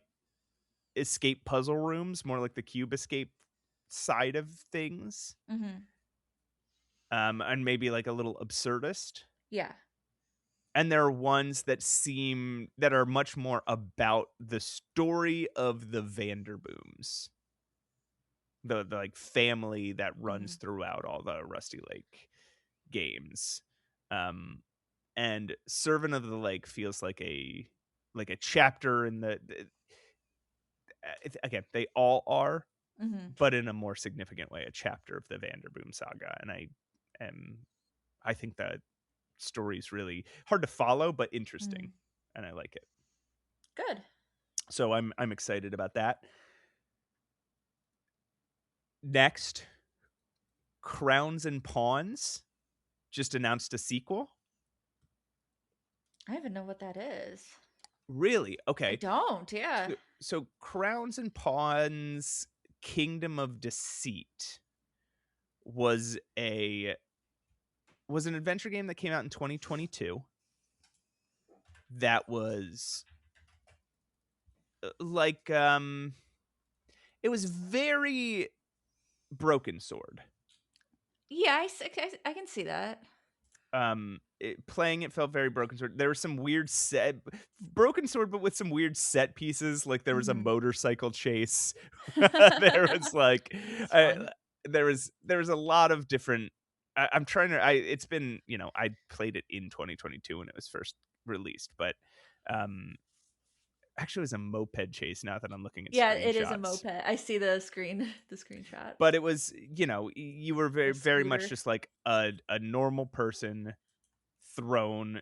escape puzzle rooms, more like the cube escape side of things. Mhm. And maybe like a little absurdist. Yeah. And there are ones that are much more about the story of the Vanderbooms, the like family that runs Mhm. throughout all the Rusty Lake games. Um, and Servant of the Lake feels like a chapter in again they all are, Mhm. but in a more significant way, a chapter of the Vanderboom saga. And am I think that story's really hard to follow, but interesting, Mm. and I like it. Good. So I'm excited about that. Next, Crowns and Pawns just announced a sequel. I don't even know what that is. Really? I Okay. don't, yeah. So Crowns and Pawns Kingdom of Deceit was a was an adventure game that came out in 2022 that was like it was very Broken Sword. Yeah, I can see that. Playing it felt very Broken Sword. There was some weird set Broken Sword, but with some weird set pieces. Like there was a Mhm. motorcycle chase. There was like It's uh, fun. there was a lot of different. I'm trying to. It's been I played it in 2022 when it was first released, but um actually it was a moped chase. Now that I'm looking at Yeah, it is a screenshots, moped. I see the screen the screenshot. but it was you were very The very much scooter. just like a normal person thrown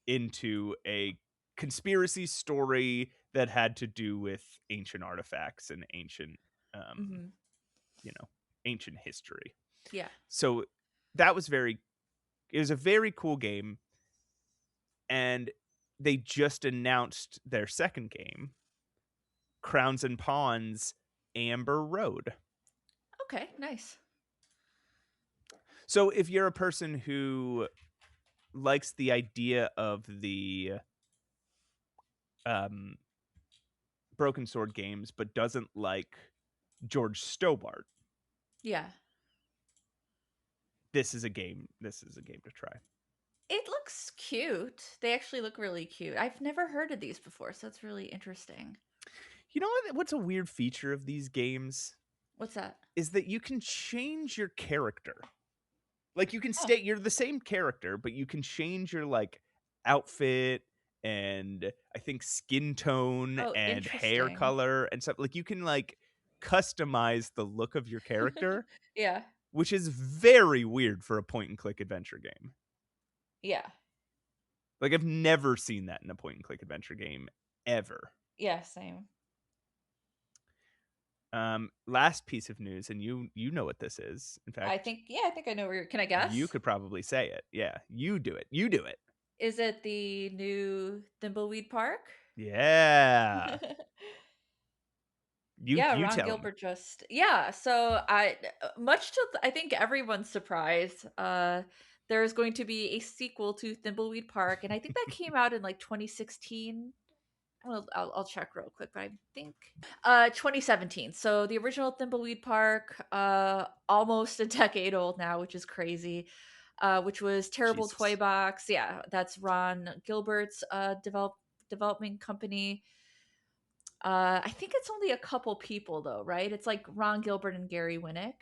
into a conspiracy story that had to do with ancient artifacts and um Mhm. you know ancient history. Yeah. So that was very it was a very cool game, and they just announced their second game, Crowns and Pawns Amber Road. Okay, nice. So if you're a person who likes the idea of the um Broken Sword games but doesn't like George Stobart, Yeah. this is a game to try. It looks cute. They actually look really cute. I've never heard of these before, so it's really interesting. You know what's a weird feature of these games What's that? is that you can change your character. Like you can Oh. stay you're the same character, but you can change your like outfit and I think skin tone Oh, and hair interesting. color and stuff. Like you can like customize the look of your character, Yeah. which is very weird for a point and click adventure game. Yeah. Like I've never seen that in a point and click adventure game ever. Yeah, same. Last piece of news, and you know what this is. In fact, I think I know where you're, can I you guess? could probably say it. Yeah, you do it. You do it. Is it the new Thimbleweed Park? Yeah. You Yeah, you Ron tell him. Gilbert just yeah, so I much to I think everyone's surprise, there's going to be a sequel to Thimbleweed Park, and I think that came out in like 2016. Well, I'll check real quick, but I think 2017. So the original Thimbleweed Park, almost a decade old now, which is crazy. Which was Terrible Toy Jesus. Box. Yeah, that's Ron Gilbert's development company. I think it's only a couple people though, right? It's like Ron Gilbert and Gary Winnick.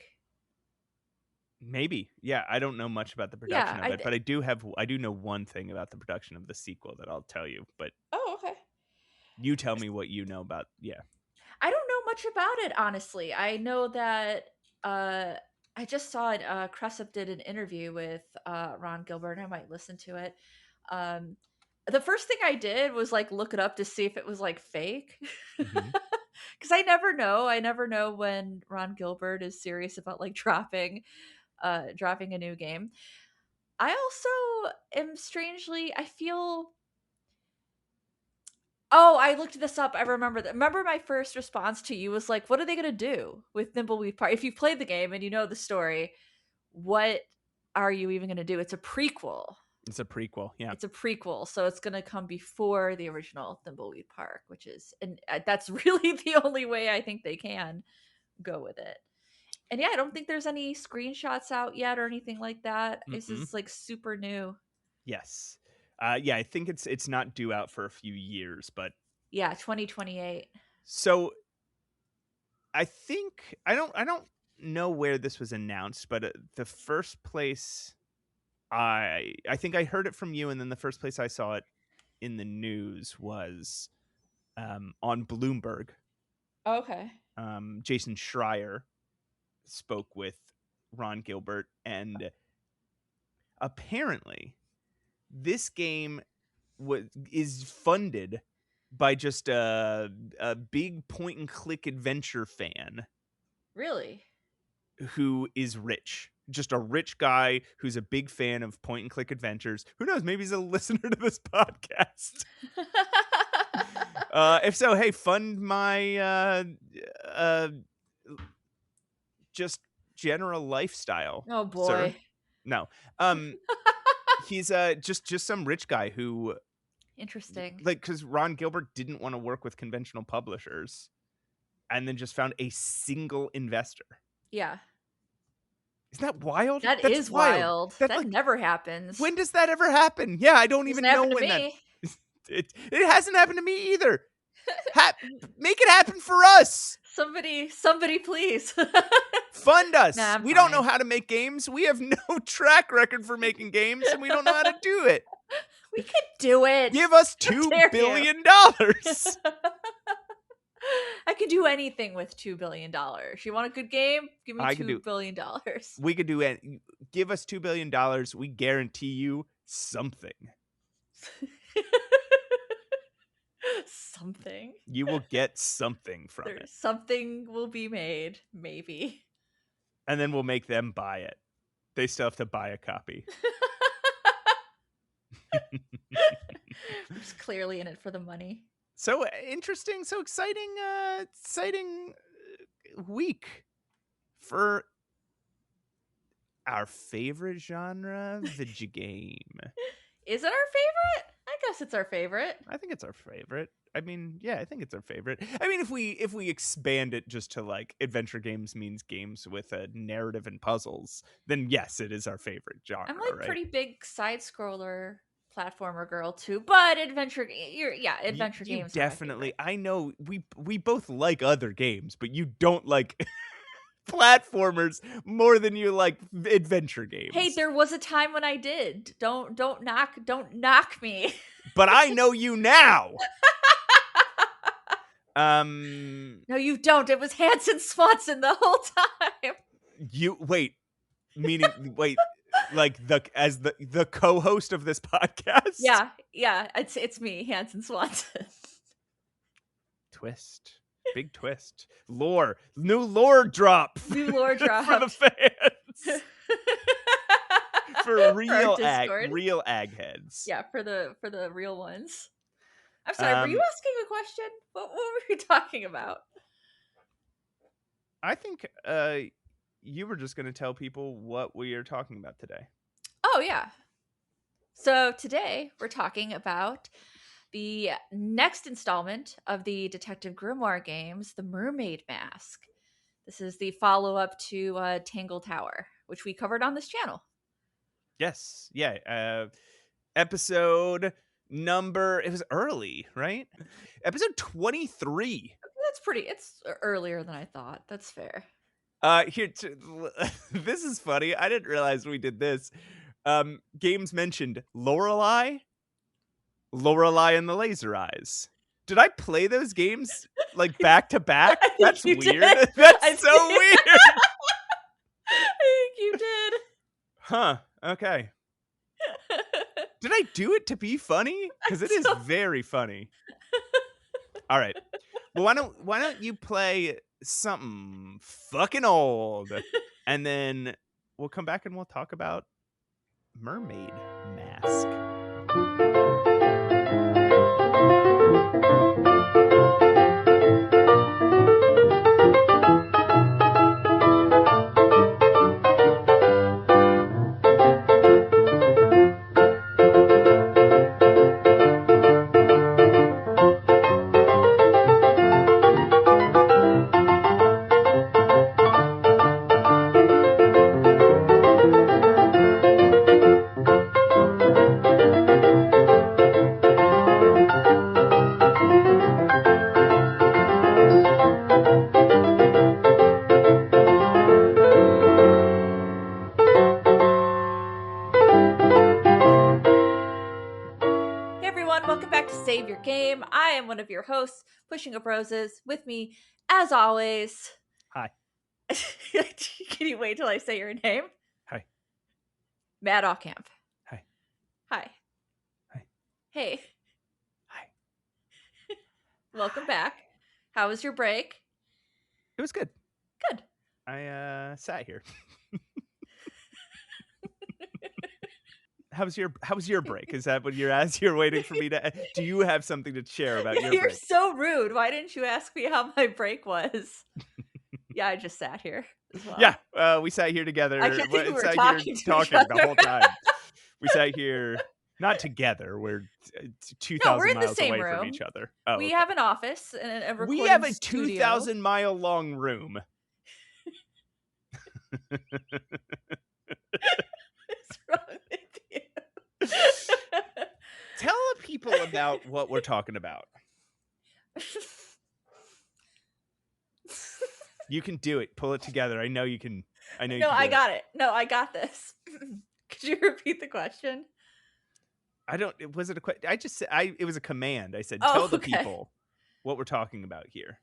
Maybe. Yeah, I don't know much about the Yeah, production of it, but I do know one thing about the production of the sequel that I'll tell you, but oh, okay. you tell me what you know about yeah. I don't know much about it, honestly. I know that uh I just saw it. Cressup did an interview with Ron Gilbert, and I might listen to it. Um, the first thing I did was like look it up to see if it was like fake, Mhm. because I never know. I never know when Ron Gilbert is serious about like dropping a new game. I also am strangely. I feel. Oh, I looked this up. I remember that. Remember my first response to you was like, "What are they gonna do with Thimbleweed Park?" If you played the game and you know the story, what are you even gonna do? It's a prequel. It's a prequel. Yeah. It's a prequel, so it's gonna come before the original Thimbleweed Park, which is, and that's really the only way I think they can go with it. And yeah, I don't think there's any screenshots out yet or anything like that. This Mm-mm. is like super new. Yes. Yeah, I think it's not due out for a few years, but Yeah, 2028. so I don't know where this was announced, but the first place I think I heard it from you, and then the first place I saw it in the news was on Bloomberg, Okay. Jason Schreier spoke with Ron Gilbert, and apparently this game is funded by just a big point and click adventure fan Really? who is rich. Just a rich guy who's a big fan of point and click adventures. Who knows? Maybe he's a listener to this podcast. If so, hey, fund my just general lifestyle, Oh sir. boy. No. He's just some rich guy who, Interesting. like, because Ron Gilbert didn't want to work with conventional publishers, and then just found a single investor. Yeah. Isn't that wild? That That's is wild. wild. That, That like, never happens. when does that ever happen? Yeah, I don't Doesn't even know happen to when that. me. It hasn't happened to me either. Make it happen for us. Somebody please. Fund us. Nah, I'm we don't know fine. how to make games. We have no track record for making games, and we don't know how to do it. We could do it. Give us How $2 dare you. billion. I could do anything with $2 billion. You want a good game? Give me $2 billion. We could do it. Give us $2 billion. We guarantee you something. Something. You will get something from it. Something will be made, maybe. And then we'll make them buy it. They still have to buy a copy. I'm just clearly in it for the money. So interesting, so exciting, exciting week for our favorite genre, video game. Is it our favorite? I guess it's our favorite. I think it's our favorite. I mean, yeah, I think it's our favorite. I mean, if we expand it just to like adventure games means games with a narrative and puzzles, then yes, it is our favorite genre. I'm like right? pretty big side scroller platformer girl too, but adventure games definitely. I know we both like other games, but you don't like platformers more than you like adventure games. Hey, there was a time when I did. Don't knock me. But I know you now. No, you don't. It was Hanson Swanson the whole time. You wait, like the co-host of this podcast? Yeah, it's me, Hanson Swanson. Big twist. New lore drop. New lore drop for the fans. For real ag heads. Yeah, for the real ones. I'm sorry, were you asking a question? What were you talking about? I think you were just going to tell people what we are talking about today. Oh, yeah. So today we're talking about the next installment of the Detective Grimoire games, the Mermaid Mask. This is the follow-up to Tangle Tower, which we covered on this channel. Yes. Yeah. Episode number, it was early, right? Episode 23. It's earlier than I thought. That's fair. This is funny. I didn't realize we did this. Games mentioned Lorelei and the Laser Eyes. Did I play those games like back to back? That's weird. Did. That's so weird. I think you did. Huh. Okay. Did I do it to be funny? Because it is very funny. All right. Well, why don't you play something fucking old, and then we'll come back and we'll talk about Mermaid Mask. everyone, welcome back to Save Your Game. I am one of your hosts, Pushing Up Roses. With me, as always. Hi. Can you wait till I say your name? Hi. Matt Ockamp. Hi. Hi. Hi. Hey. Hi. Welcome back. How was your break? It was good. Good. I sat here. How was your break? Is that what you're waiting for me to do you have something to share about your You're break? so rude. Why didn't you ask me how my break was? Yeah, I just sat here as well. Yeah, we sat here I together. kept thinking we were Sat here talking to each talking the other. whole time. We sat here not together. We're No, we're 2,000 in the miles same away from room. each other. Oh, We okay. have an office and a We recording have a studio. 2,000-mile long room. What's wrong with you? Tell the people about what we're talking about. You can do it. Pull it together. I know you can. I know you No, can do I it. got it. No, I got this. Could you repeat the question? I don't. Was it a question? It was a command. I said, Oh, tell the okay. people what we're talking about here.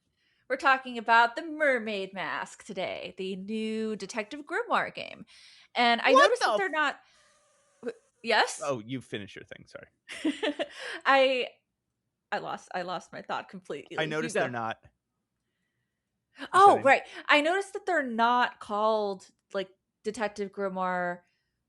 We're talking about the Mermaid Mask today, the new Detective Grimoire game. And I What noticed that the? they're not. Yes? Oh, you finish your thing. Sorry. I I lost my thought I completely. You noticed they're go. not. You said Oh, right. I noticed that they're not called like Detective Grimoire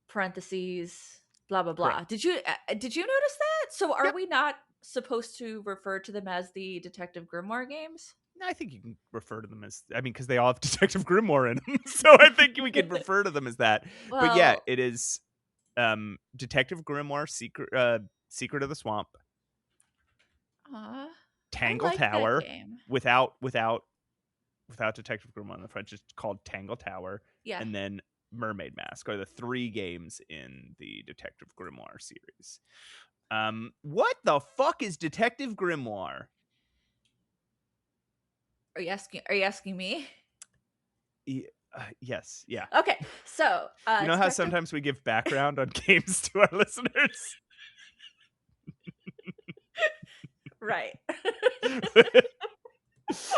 parentheses blah blah correct. blah. Did you notice that? So are Yep. we not supposed to refer to them as the Detective Grimoire games? I think you can refer to them as. I mean, because they all have Detective Grimoire in them, so I think we could refer to them as that. But yeah, Well, it is Detective Grimoire, Secret of the Swamp, aw, I Tangle like that Tower, game. without Detective Grimoire on the front, just called Tangle Tower, Yeah. and then Mermaid Mask are the 3 games in the Detective Grimoire series. What the fuck is Detective Grimoire? Are you asking me? Yes, yeah. Okay. So, You know how Detective sometimes we give background on games to our listeners? right.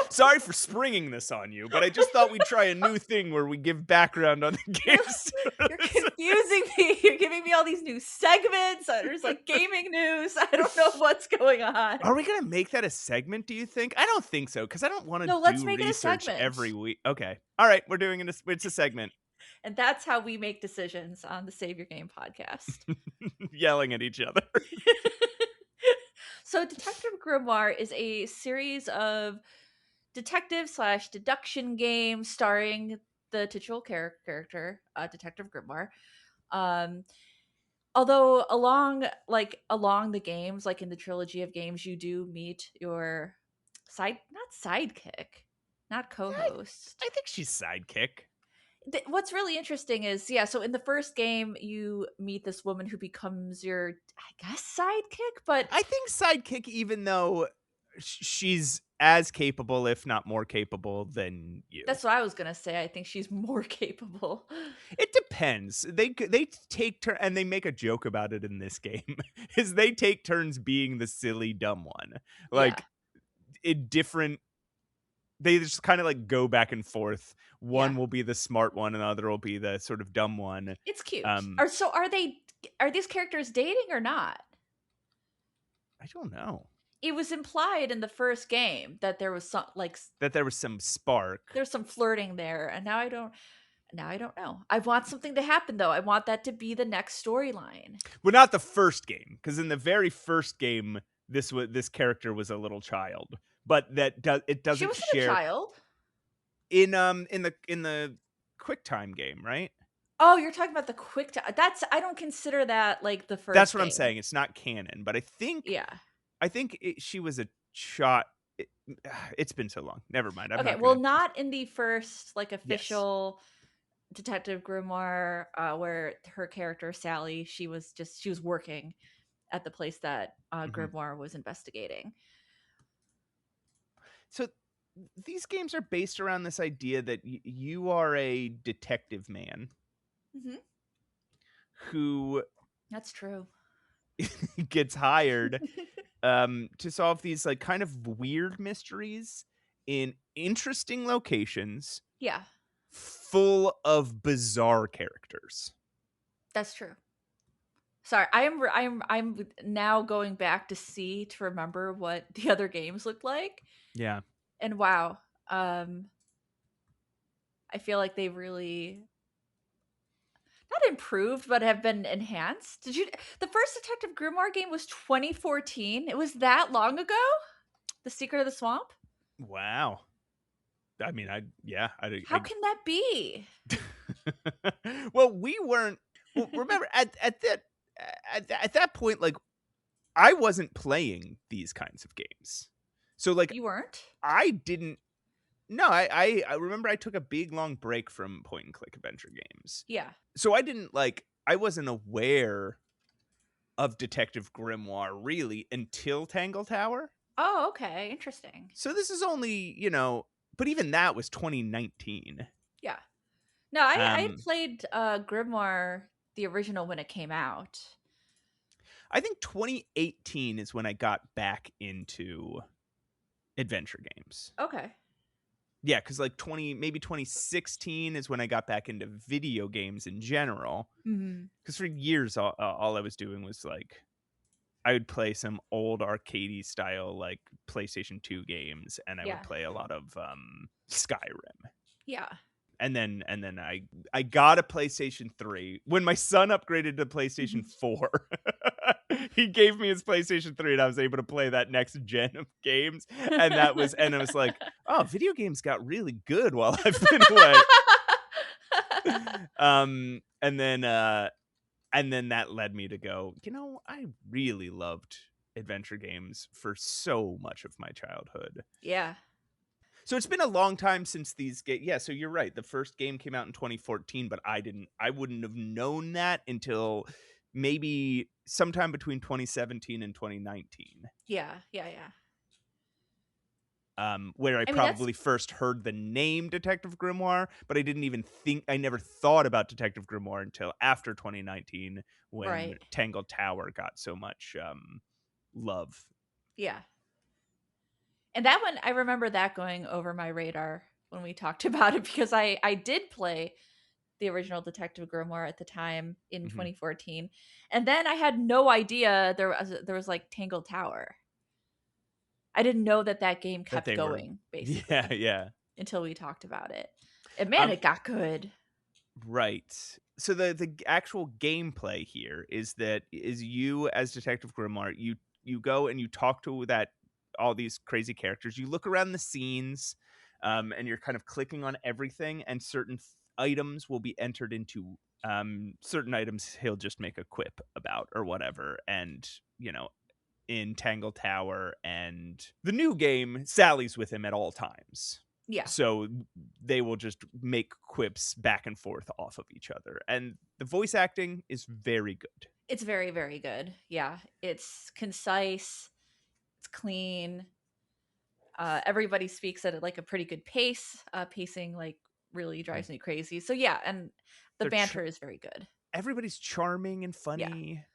Sorry for springing this on you, but I just thought we'd try a new thing where we give background on the You're games to our you're listeners. confusing me. You're giving me all these new segments. There's like gaming news. I don't know what's going on. Are we gonna make that a segment, do you think? I don't think so, because I don't want to No, let's do make it a research segment. every week. Okay. All right, we're doing it. It's a segment. And that's how we make decisions on the Save Your Game podcast. Yelling at each other. So, Detective Grimoire is a series of detective slash deduction games starring the titular character, Detective Grimoire. Um, although along the games, like in the trilogy of games, you do meet your not sidekick, not I, co-host. I think she's sidekick. What's really interesting is, yeah, so in the first game you meet this woman who becomes your, I guess, sidekick, but I think sidekick, even though she's as capable, if not more capable, than you. that's what I was gonna say. I think she's more capable. It depends. They take turn and they make a joke about it in this game. Is they take turns being the silly dumb one, Yeah, like in different. They just kind of like go back and forth. yeah, One will be the smart one, and the other will be the sort of dumb one. it's cute. Um, Are these characters dating or not? I don't know It was implied in the first game that there was some that there was some spark. there's some flirting there, and now I don't know. I want something to happen though. I want that to be the next storyline. Well, not the first game, because in the very first game, this character was a little child, but it She doesn't wasn't a share child. in the QuickTime game, right? Oh, you're talking about the quick time. That's I don't consider that like the That's first what I'm game. saying. It's not canon, but Yeah. she was a shot. It's been so long. Never mind. I'm Okay, not well, gonna. not in the first like Yes. official Detective Grimoire, where her character Sally, she was working at the place that Hmm. Grimoire was investigating. So these games are based around this idea that you are a detective man Hmm. who That's true. gets hired to solve these like kind of weird mysteries in interesting locations Yeah, full of bizarre characters. that's true. Sorry, I'm now going back to see to remember what the other games looked like, Yeah. and wow, um, I feel like they've really not improved, but have been enhanced. Did you? The first Detective Grimoire game was 2014. It was that long ago. The Secret of the Swamp. Wow. I mean, I yeah, How can that be? well, we weren't well, remember at that point like I wasn't playing these kinds of games. So like You weren't? I didn't no, I remember I took a big long break from point and click adventure games. Yeah. So I didn't like I wasn't aware of Detective Grimoire really until Tangle Tower. Oh, okay. Interesting. So this is only, but even that was 2019. Yeah. No, I had Um played Grimoire the original when it came out. I think 2018 is when I got back into adventure games. Okay. Yeah, because like 2016 is when I got back into video games in general. Hmm. Because for years, all I was doing was like I would play some old arcadey style like PlayStation 2 games, and I would Yeah. play a lot of Skyrim. Yeah. And then I got a PlayStation 3. When my son upgraded to PlayStation Mhm. 4, he gave me his PlayStation 3 and I was able to play that next gen of games. And I was like, oh, video games got really good while I've been away. Um and then uh and then that led me to go, I really loved adventure games for so much of my childhood. Yeah. So it's been a long time since these games. Yeah, so you're right. The first game came out in 2014, but I wouldn't have known that until maybe sometime between 2017 and 2019. Yeah. Yeah. Yeah. Where I I mean, that's probably first heard the name Detective Grimoire, but I never thought about Detective Grimoire until after 2019 when right. Tangle Tower got so much love. Yeah. And that one, I remember that going over my radar when we talked about it because I did play the original Detective Grimoire at the time in Mhm. 2014, and then I had no idea there was like Tangle Tower. I didn't know that that game That kept they were going Yeah, basically yeah. until we talked about it. And man, Um it got good. Right. So the actual gameplay here is you as Detective Grimoire, you go and you talk to that all these crazy characters. You look around the scenes, and you're kind of clicking on everything, and items will be entered into certain items he'll just make a quip about or whatever. And in Tangle Tower and the new game, Sally's with him at all times. Yeah, So they will just make quips back and forth off of each other. And the voice acting is very good. it's very very good. Yeah, it's concise, it's clean. Everybody speaks at like a pretty good pace. Pacing like really Mhm. drives me crazy. So yeah, and the They're banter is very good. everybody's charming and Yeah. funny.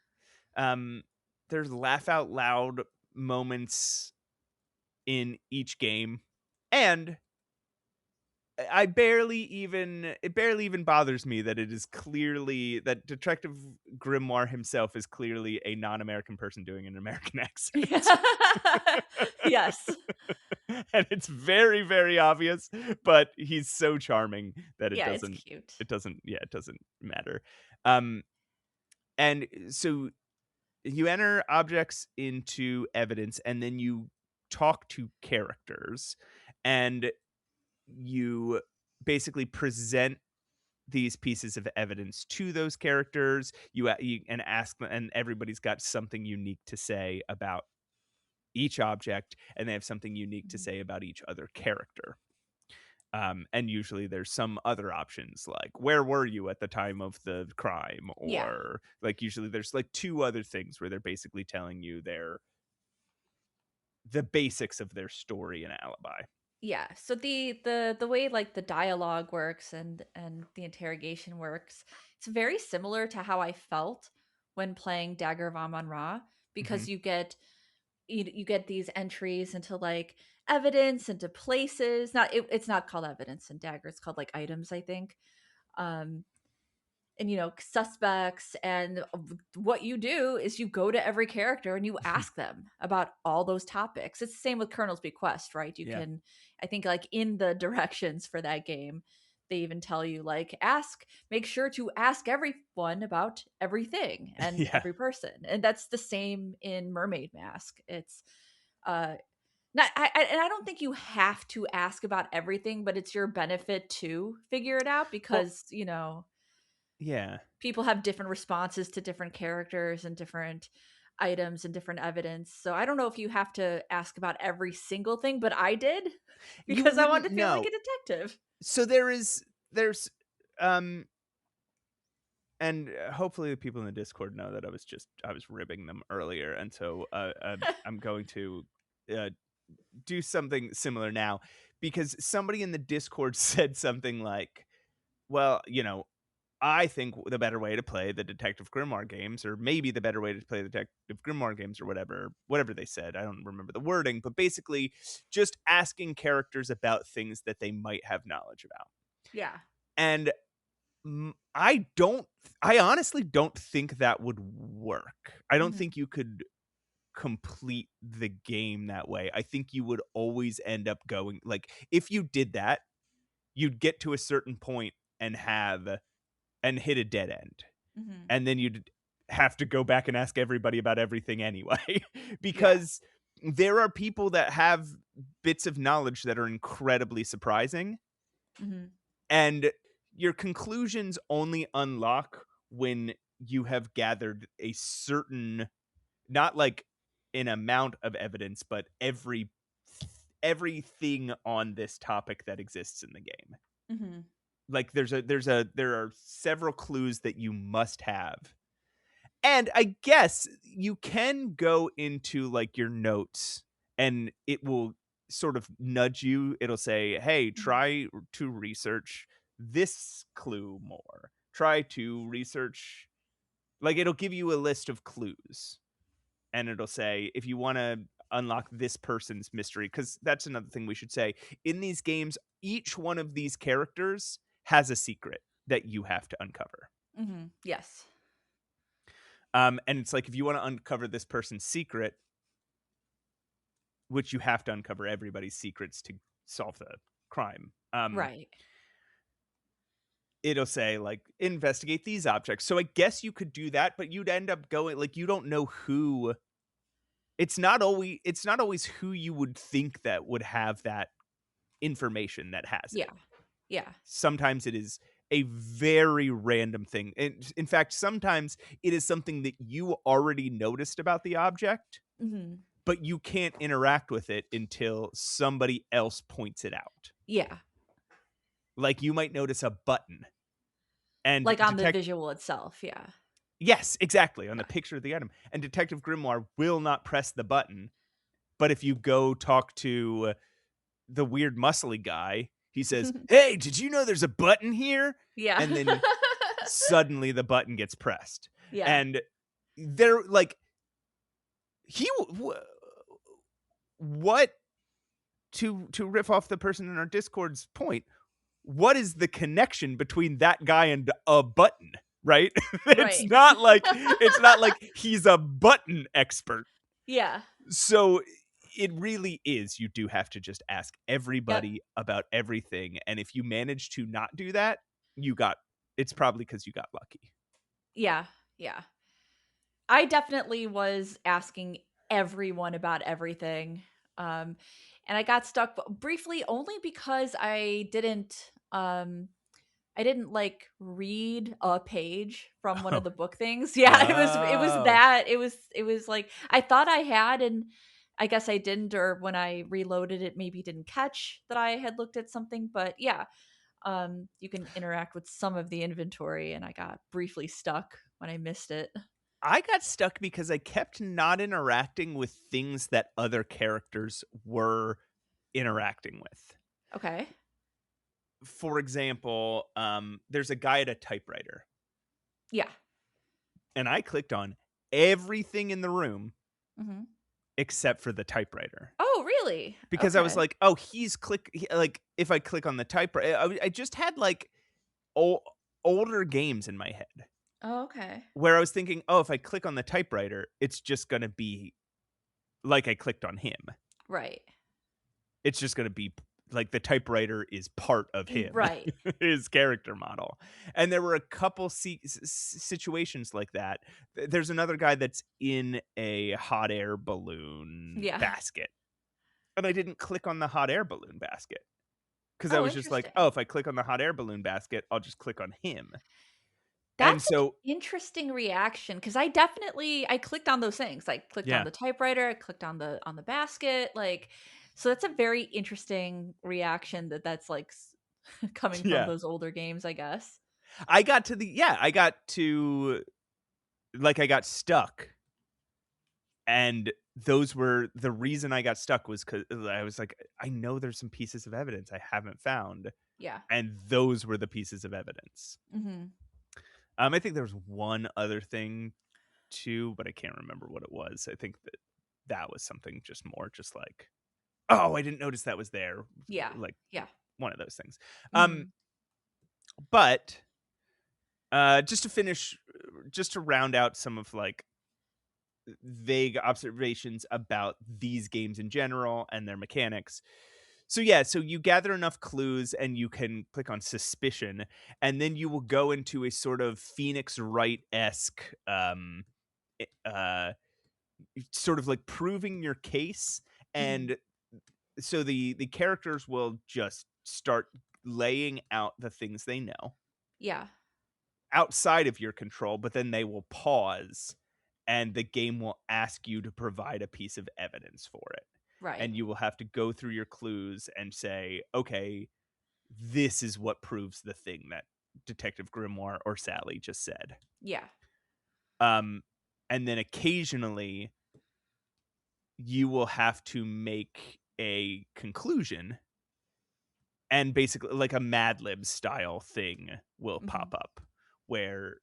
Um, there's laugh out loud moments in each game. And it barely even bothers me that it is clearly that Detective Grimoire himself is clearly a non-American person doing an American accent. Yes. And it's very, very obvious, but he's so charming that Yeah, it's cute. it doesn't matter. Um, and so you enter objects into evidence and then you talk to characters and you basically present these pieces of evidence to those characters. You and ask them, and everybody's got something unique to say about each object, and they have something unique to Mhm. say about each other character. And usually there's some other options like where were you at the time of the crime, Yeah. or like usually there's like two other things where they're basically telling you the basics of their story and alibi. Yeah. So the way like the dialogue works and the interrogation works, it's very similar to how I felt when playing Dagger of Amon-Ra, Mhm. because you get these entries into like evidence, into places. It's not called evidence in Dagger, it's called like items, I think. Um and suspects, and what you do is you go to every character and you ask them about all those topics. It's the same with Colonel's Bequest, right? You Yeah. can, I think, like in the directions for that game, they even tell you like make sure to ask everyone about everything and Yeah. every person. And that's the same in Mermaid Mask. It's uh not and I don't think you have to ask about everything, but it's your benefit to figure it out, Well, because yeah. people have different responses to different characters and different items and different evidence. So I don't know if you have to ask about every single thing, but I did You because I wouldn't wanted to feel like know. a detective. So there's um and hopefully the people in the Discord know that I was ribbing them earlier, and so I'm going to uh, do something similar now, because somebody in the Discord said something like, "Well, I think the better way to play the Detective Grimoire games, or maybe the better way to play the Detective Grimoire games, or whatever they said. I don't remember the wording, but basically, just asking characters about things that they might have knowledge about." Yeah. And I don't. I honestly don't think that would work. I don't Mhm. think you could complete the game that way. I think you would always end up going, like, if you did that, you'd get to a certain point and hit a dead end. Mhm. And then you'd have to go back and ask everybody about everything anyway. Yeah. Because there are people that have bits of knowledge that are incredibly surprising, Mhm. and your conclusions only unlock when you have gathered a certain, not like an amount of evidence, but everything on this topic that exists in the game. Mhm. Like there are several clues that you must have. And I guess you can go into like your notes, and it will sort of nudge you. It'll say, "Hey, Mhm. try to research this clue more. Try to research," like, it'll give you a list of clues, and it'll say, if you want to unlock this person's mystery, because that's another thing we should say. In these games, each one of these characters has a secret that you have to uncover. Mhm. Yes. And it's like, if you want to uncover this person's secret, which you have to uncover everybody's secrets to solve the crime. Right. It'll say like, investigate these objects. So I guess you could do that, but you'd end up going, like, you don't know who. It's not always who you would think that would have that information that has it. Yeah. Yeah. Sometimes it is a very random thing. And in fact, sometimes it is something that you already noticed about the object, Mhm. but you can't interact with it until somebody else points it out. Yeah. Like, you might notice a button and Like on the visual itself, yeah. yes, exactly, on the Yeah. picture of the item. And Detective Grimoire will not press the button, but if you go talk to the weird muscly guy, he says, "Hey, did you know there's a button here?" Yeah. And then suddenly the button gets pressed. Yeah. And they're like, he what, to riff off the person in our Discord's point, what is the connection between that guy and a button, right? Right. It's not like he's a button expert. Yeah. So it really is, you do have to just ask Yep. everybody about everything, and if you manage to not do that, you got it's probably because you got lucky. Yeah. Yeah. I definitely was asking everyone about everything. Um, and I got stuck briefly only because I didn't like read a page from one Oh. of the book things. Yeah, it was Oh. that. It was like I thought I had, and I guess I didn't, or when I reloaded it maybe didn't catch that I had looked at something, but yeah. You can interact with some of the inventory, and I got briefly stuck when I missed it. I got stuck because I kept not interacting with things that other characters were interacting with. Okay. For example, there's a guy at a typewriter. Yeah. and I clicked on everything in the room Mhm. except for the typewriter. Oh, really? Because I was Okay. like, "Oh, like, if I click on the typewriter," I just had, like, ol older games in my head Oh, okay. where I was thinking, "Oh, if I click on the typewriter, it's just gonna be like I clicked on him. Right. It's just gonna be like the typewriter is part of him, Right. his character model." And there were a couple situations like that. There's another guy that's in a hot air balloon Yeah. basket, and I didn't click on the hot air balloon basket. 'Cause I Oh, was just like, "Oh, interesting. if I click on the hot air balloon basket, I'll just click on him." And That's an so interesting reaction because I clicked on those things. I clicked on yeah. the typewriter, I clicked on the basket, like, so that's a very interesting reaction that's, like, coming from Yeah. those older games, I guess. I got to like, I got stuck, and those were the reason I got stuck was because I was like, "I know there's some pieces of evidence I haven't found," Yeah. and those were the pieces of evidence. Mhm. I think there was one other thing too, but I can't remember what it was. I think that that was something just more just like, "Oh, I didn't notice that was there." Yeah. Like, Yeah. one of those things. Um, Mhm. but, just to finish just to round out some of, like, vague observations about these games in general and their mechanics. So yeah, so you gather enough clues and you can click on suspicion, and then you will go into a sort of Phoenix Wright-esque, sort of like proving your case, Mhm. and so the characters will just start laying out the things they know Yeah. outside of your control, but then they will pause and the game will ask you to provide a piece of evidence for it. Right. And you will have to go through your clues and say, okay, this is what proves the thing that Detective Grimoire or Sally just said. Yeah. Um, and then occasionally you will have to make a conclusion, and basically like a Mad Lib style thing will Mhm. pop up where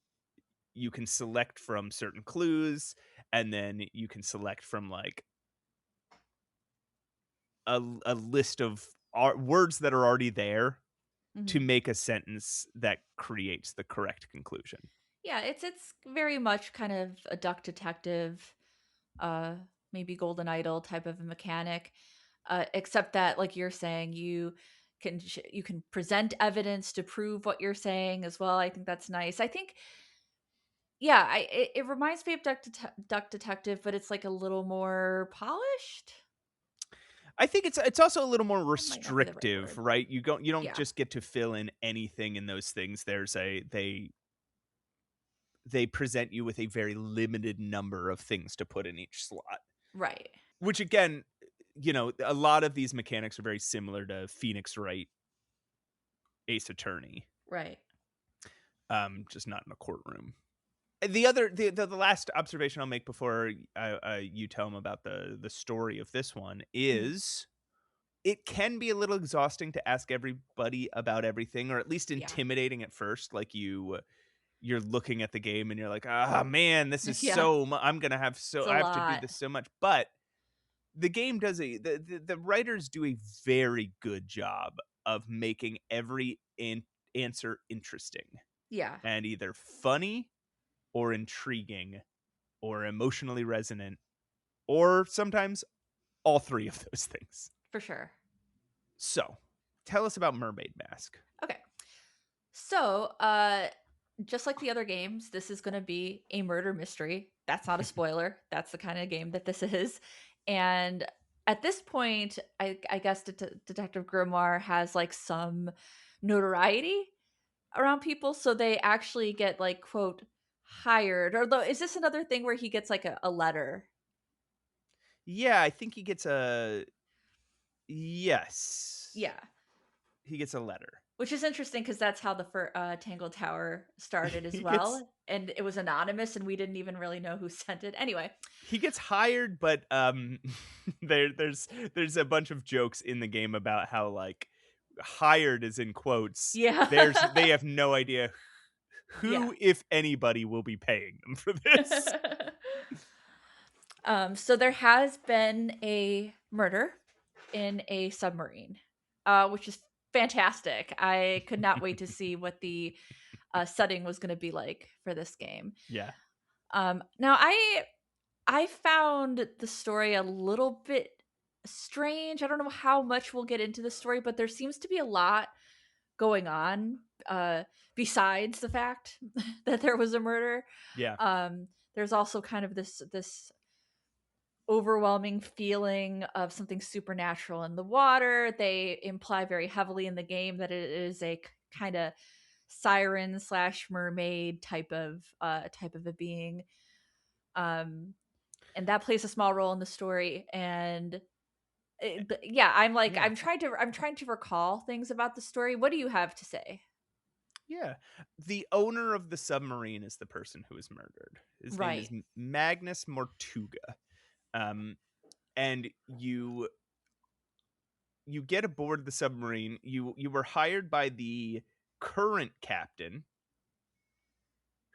you can select from certain clues, and then you can select from like a list of words that are already there to Mhm. make a sentence that creates the correct conclusion. Yeah, it's very much kind of a duck detective, uh, maybe Golden Idol type of a mechanic, except that, like you're saying, you can present evidence to prove what you're saying as well. I think that's nice. I think, yeah, it reminds me of Duck Detective, but it's like a little more polished. I think it's also a little more That might not be the right restrictive, word. right? You don't Yeah, just get to fill in anything in those things. They present you with a very limited number of things to put in each slot. right, Which again, a lot of these mechanics are very similar to Phoenix Wright Ace Attorney, right. just not in a courtroom. The last observation I'll make before you tell them about the story of this one Mhm. is it can be a little exhausting to ask everybody about everything, or at least Yeah, intimidating at first. Like you're looking at the game and you're like, ah, man, this is yeah, I'm gonna it's a I have to do lot. this so much. But the game does the writers do a very good job of making every answer interesting Yeah, and either funny or intriguing or emotionally resonant, or sometimes all three of those things. for sure. So, tell us about Mermaid Mask. Okay. So, just like the other games, this is going to be a murder mystery. That's not a spoiler. That's the kind of game that this is. And at this point, I guess Detective Grimoire has like some notoriety around people. So they actually get like, quote, hired. Or though, is this another thing where he gets like a letter? Yeah, I think he gets a yes. Yeah. He gets a letter. Which is interesting because that's how the Tangle Tower started as He gets well. And it was anonymous and we didn't even really know who sent it. Anyway. he gets hired, but there's a bunch of jokes in the game about how like hired is in quotes. Yeah. They have no idea Yeah. Who, if anybody, will be paying them for this? So there has been a murder in a submarine, which is fantastic. I could not wait to see what the setting was going to be like for this game. Yeah. Now I found the story a little bit strange. I don't know how much we'll get into the story, but there seems to be a lot going on besides the fact that there was a murder. Yeah. There's also kind of this overwhelming feeling of something supernatural in the water. They imply very heavily in the game that it is a kind of siren slash mermaid type of a being. Um, and that plays a small role in the story. And yeah, Yeah. I'm trying to recall things about the story. What do you have to say? Yeah. The owner of the submarine is the person who was murdered. His name is Right. Magnus Mortuga. Um, and you get aboard the submarine. You were hired by the current captain,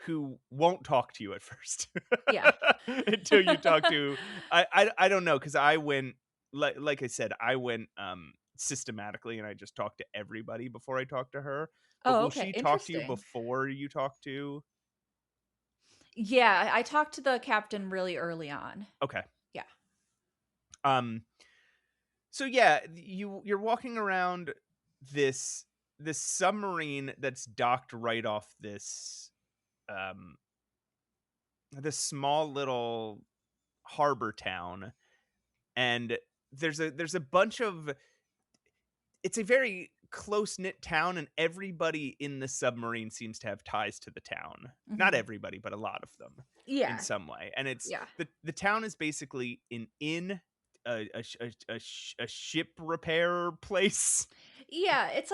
who won't talk to you at first Yeah. until you talk to I don't know, because I went, like I said, I went systematically, and I just talked to everybody before I talked to her. But Oh, will okay. she talk to you Interesting. before you talk to? Yeah, I talked to the captain really early on. Okay. Yeah. Um so yeah, you're walking around this this submarine that's docked right off um this small little harbor town, and there's a bunch of it's a very close-knit town, and everybody in the submarine seems to have ties to the town. Not Mhm. everybody, but a lot of them in Yeah. some way. And it's Yeah. the town is basically an inn, a ship repair place. Yeah, it's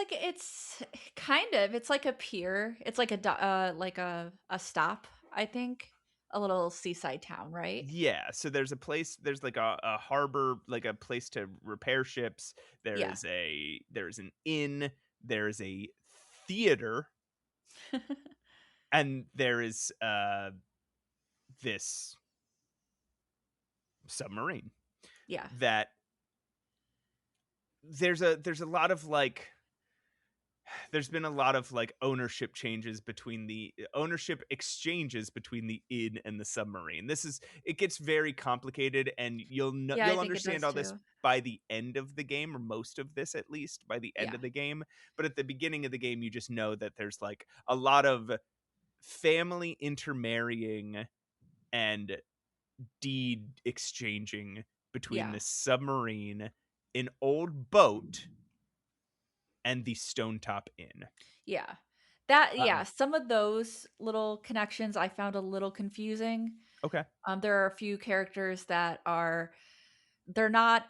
kind of it's like a pier. It's like like a stop, I think. A little seaside town, right? Yeah, so there's a place, there's like a harbor, like a place to repair ships. Yeah. There's an inn, there's a theater, and there is this submarine Yeah. that there's a lot of like there's been a lot of like ownership changes between the ownership exchanges between the inn and the submarine. This is It gets very complicated, and Yeah, I you'll think it understand does all this too. by the end of the game, or most of this at least by the end Yeah. of the game. But at the beginning of the game, you just know that there's like a lot of family intermarrying and deed exchanging between Yeah. this submarine, an old boat, and the Stone Top Inn. Yeah. That yeah, Um, some of those little connections I found a little confusing. okay. There are a few characters that are they're not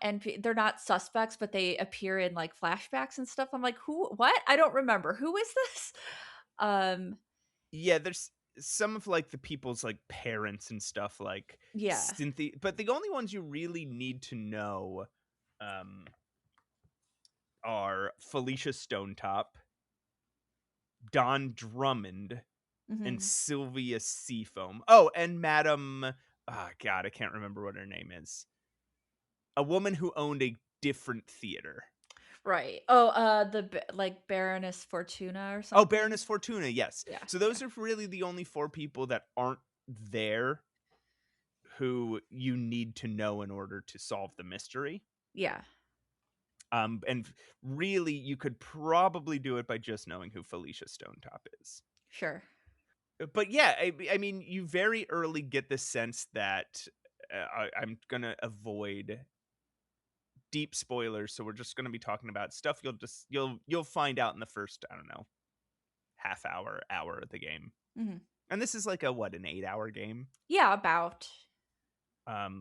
suspects, but they appear in like flashbacks and stuff. I'm like, "Who what? I don't remember. Who is this?" Um Yeah, there's some of like the people's like parents and stuff, like yeah. Cynthia, but the only ones you really need to know um are Felicia Stonetop, Don Drummond, and Mhm. Sylvia Seafoam. Oh, and Madam, oh god, I can't remember what her name is. A woman who owned a different theater. Right. Oh, like Baroness Fortuna or Oh, something? Baroness Fortuna, yes. Yeah, So yeah. those are really the only four people that aren't there who you need to know in order to solve the mystery. Yeah, And really, you could probably do it by just knowing who Felicia Stonetop is. sure. But yeah, I mean, you very early get the sense that I'm gonna avoid deep spoilers, so we're just gonna be talking about stuff you'll find out in the first, I don't know, half hour of the game. Mhm. And this is like a what, an 8-hour game. Yeah, about.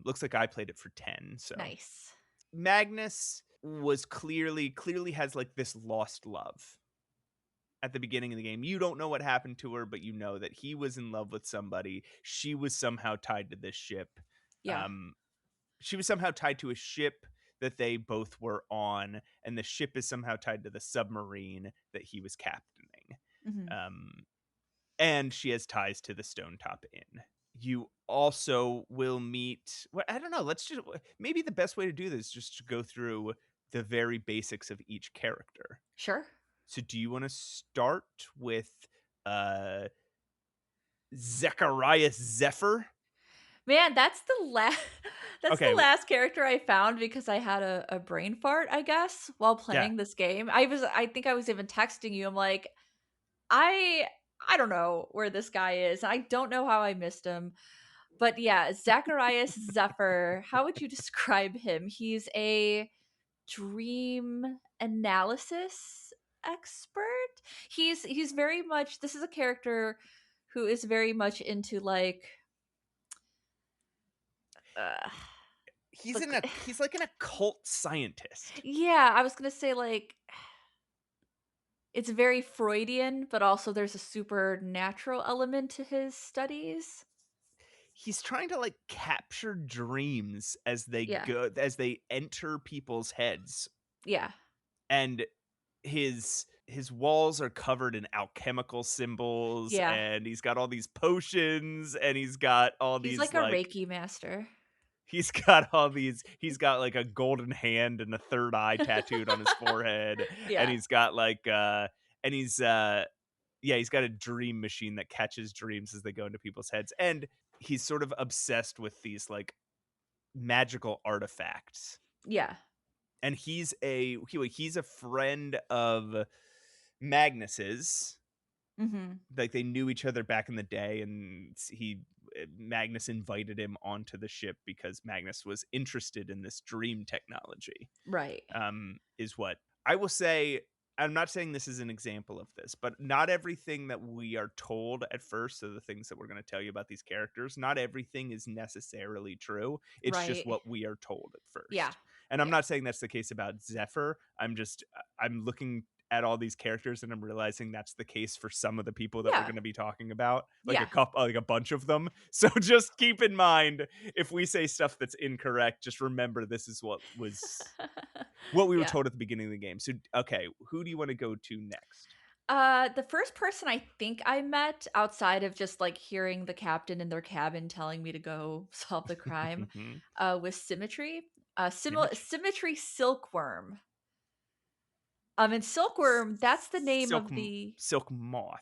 Looks like I played it for 10. So Nice. Magnus was clearly has like this lost love at the beginning of the game. You don't know what happened to her, but you know that he was in love with somebody. She was somehow tied to this ship. Yeah. Um, she was somehow tied to a ship that they both were on, and the ship is somehow tied to the submarine that he was captaining. Mhm. Um, and she has ties to the Stone Top Inn. You also will meet, well, I don't know, let's just, maybe the best way to do this is just to go through the very basics of each character. Sure. So do you want to start with uh Zacharias Zephyr? Man, that's the last that's the Okay, last character I found because I had a brain fart, I guess, while yeah. playing this game. I think I was even texting you. I'm like, I I don't know where this guy is. I don't know how I missed him. But yeah, Zacharias Zephyr, how would you describe him? He's a dream analysis expert. He's very much, this is a character who is very much into like uh He's like he's like an occult scientist. yeah, I was going to say like it's very Freudian, but also there's a supernatural element to his studies. He's trying to like capture dreams Yeah. as they enter people's heads. Yeah. And his walls are covered in alchemical symbols, Yeah. and he's got all these potions, and he's got all He's these like a like Reiki master. he's got like a golden hand and a third eye tattooed on his forehead, and Yeah. he's got like and he's yeah, he's got a dream machine that catches dreams as they go into people's heads, and he's sort of obsessed with these like magical artifacts. Yeah. And he's a friend of Magnus's. Mhm. Like they knew each other back in the day, and Magnus invited him onto the ship because Magnus was interested in this dream technology. Right. Is what I will say. I'm not saying this is an example of this, but not everything that we are told at first, so the things that we're going to tell you about these characters, not everything is necessarily true. It's just Right. what we are told at Yeah. first. And I'm Yeah. not saying that's the case about Zephyr. I'm looking at all these characters and I'm realizing that's the case for some of the people that we're Yeah. going to be talking about, like Yeah. like a bunch of them. So just keep in mind, if we say stuff that's incorrect, just remember this is what we were Yeah. told at the beginning of the game. So, okay, who do you want to go to next? The first person I think I met outside of just like hearing the captain in their cabin telling me to go solve the crime, was Symmetry. Symmetry, Symmetry Silkworm. And Silkworm, that's the name of the silk moth.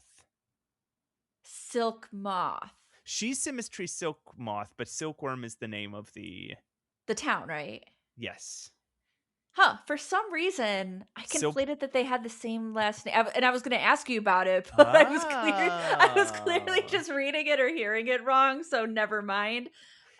silk moth. She's Symmetry silk moth, but silkworm is the name of the The town, right? yes Huh, for some reason, I silk. conflated that they had the same last name, and I was gonna ask you about it, but I was clearly Oh, just reading it or hearing it wrong, so never mind.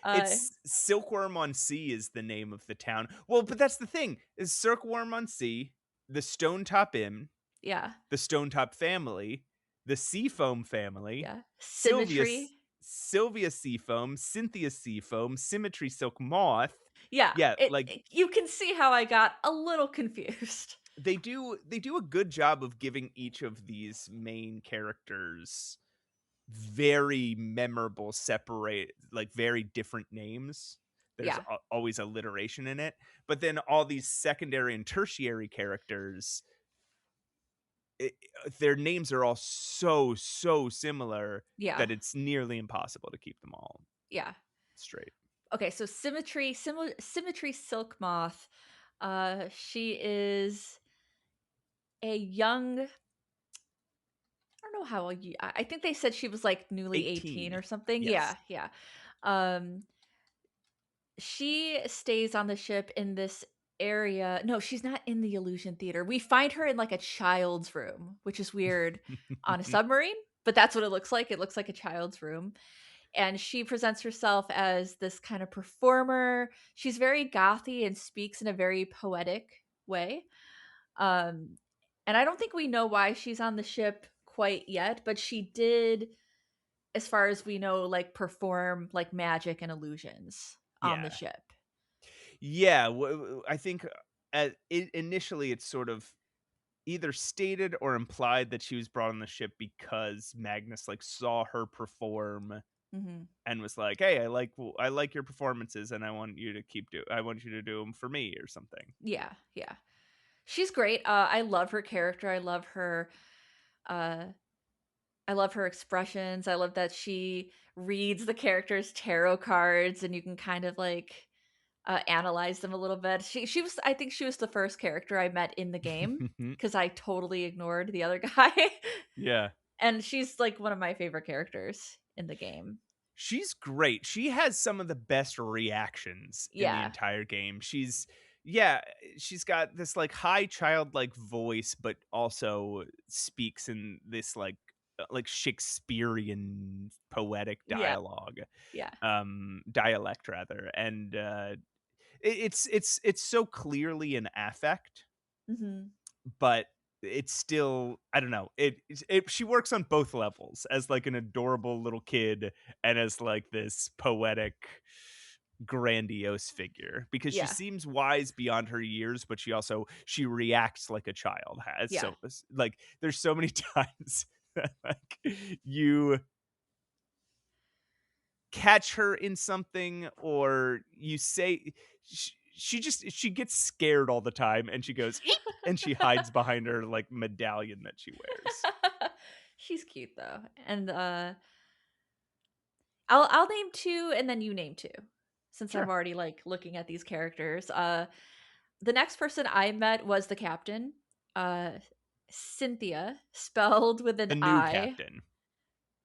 Uh, it's Silkworm on Sea is the name of the town. Well, but that's the thing is Silkworm on Sea, the Stone Top Inn, yeah, the Stone Top family, the Seafoam family, yeah. Sylvia Symmetry. Sylvia Seafoam, Cynthia Seafoam, Symmetry Silk Moth. Yeah, Yeah, like you can see how I got a little confused. they do a good job of giving each of these main characters very memorable separate like very different names. There's Yeah, always alliteration in it, but then all these secondary and tertiary characters, their names are all so similar yeah, that it's nearly impossible to keep them all yeah. straight. Okay, so Symmetry Silk Moth, she is a young, I don't know how old you, I think they said she was, like, newly 18 18. or something. Yes. Yeah, yeah. Um, she stays on the ship in this area. No, she's not in the Illusion Theater. We find her in, like, a child's room, which is weird, on a submarine, but that's what it looks like. It looks like a child's room, and she presents herself as this kind of performer. She's very gothy and speaks in a very poetic way. Um, and I don't think we know why she's on the ship quite yet, but she did, as far as we know, like perform like magic and illusions on the Yeah. ship. Yeah, I think initially it's sort of either stated or implied that she was brought on the ship because Magnus like saw her perform Hmm. and was like, "Hey, I like your performances, and I want you to do them for me or something." Yeah, yeah. She's great. I love her character. I love her. Uh, I love her expressions. I love that she reads the characters' tarot cards and you can kind of like analyze them a little bit. She was I think she was the first character I met in the game because I totally ignored the other guy. Yeah. And she's like one of my favorite characters in the game. She's great. She has some of the best reactions in the Yeah. entire game. Yeah, she's got this like high childlike voice, but also speaks in this like Shakespearean poetic Yeah. dialogue, Yeah. dialect rather, and it's so clearly an affect, Mhm. but it's still I don't know. She works on both levels as like an adorable little kid and as like this poetic grandiose figure because she Yeah. seems wise beyond her years but she reacts like a child has Yeah. like there's so many times that like you catch her in something or you say she gets scared all the time and she goes eep and she hides behind her like medallion that she wears. She's cute though. And I'll name 2 and then you name 2 since I'm Sure. already like looking at these characters. The next person I met was the captain. Uh Cynthia, spelled with The an new I. captain.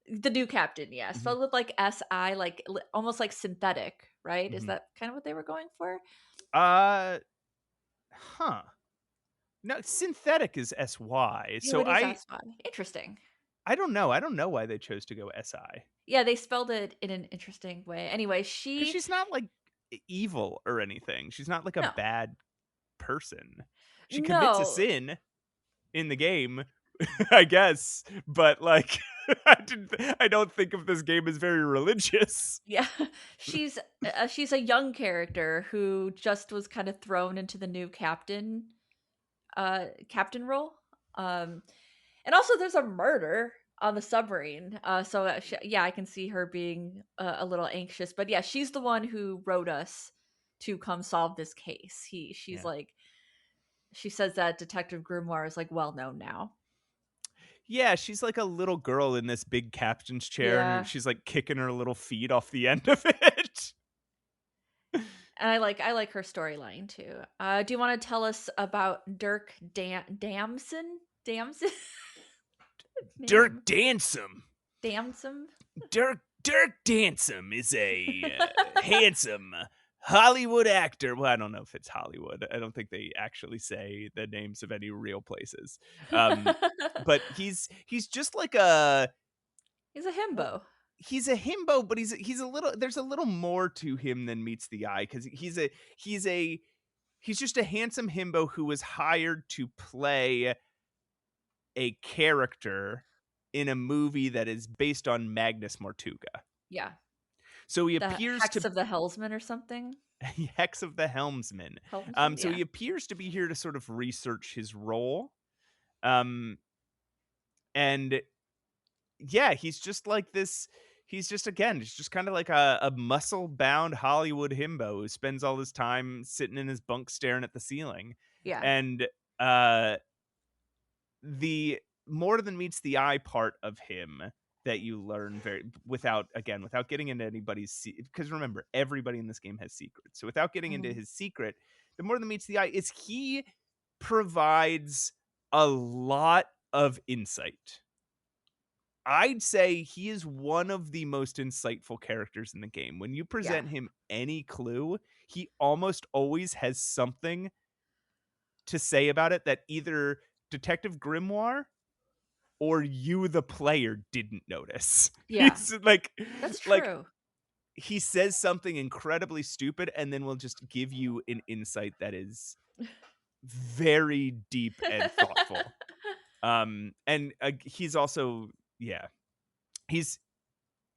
The new captain, yeah, Mhm, spelled with like SI, like almost like synthetic, right? Is mhm. that kind of what they were going for? Uh, huh. No, synthetic is SY. Oh, So it is SY. Interesting. I don't know. I don't know why they chose to go SI. Yeah, they spelled it in an interesting way. Anyway, Because she she's not like evil or anything. She's not like a no, bad person. She commits a no, sin in the game, I guess, but like I don't think of this game as very religious. yeah, she's a young character who just was kind of thrown into the new captain role. Um, and also there's a murder on the submarine. Yeah, I can see her being a little anxious. But yeah, she's the one who wrote us to come solve this case. She's Yeah. like she says that Detective Grimoire is like well known now. Yeah, she's like a little girl in this big captain's chair and Yeah, she's like kicking her little feet off the end of it. and I like her storyline too. Do you want to tell us about Damson? Damson name Dirk Dansum. Damson? Dirk Dansum is a handsome Hollywood actor. Well, I don't know if it's Hollywood. I don't think they actually say the names of any real places. Um, but he's just like a He's a well, himbo. he's a himbo, but he's a little. There's a little more to him than meets the eye because he's a he's just a handsome himbo who was hired to play a character in a movie that is based on Magnus Mortuga. Yeah, So he the appears Hex to of the Hellsman or something. Hex of the Helmsman. Helmsman, So yeah, he appears to be here to sort of research his role. Um, and yeah, he's just like this. He's just kind of like a muscle bound Hollywood himbo who spends all his time sitting in his bunk staring at the ceiling. yeah, And uh, the more than meets the eye part of him that you learn without getting into anybody's because remember everybody in this game has secrets, so without getting into mhm, his secret, the more than meets the eye is he provides a lot of insight. I'd say he is one of the most insightful characters in the game. When you yeah, present him any clue, he almost always has something to say about it that either Detective Grimoire or you the player didn't notice. yeah. That's Like true. he says something incredibly stupid and then will just give you an insight that is very deep and thoughtful. And he's also yeah. He's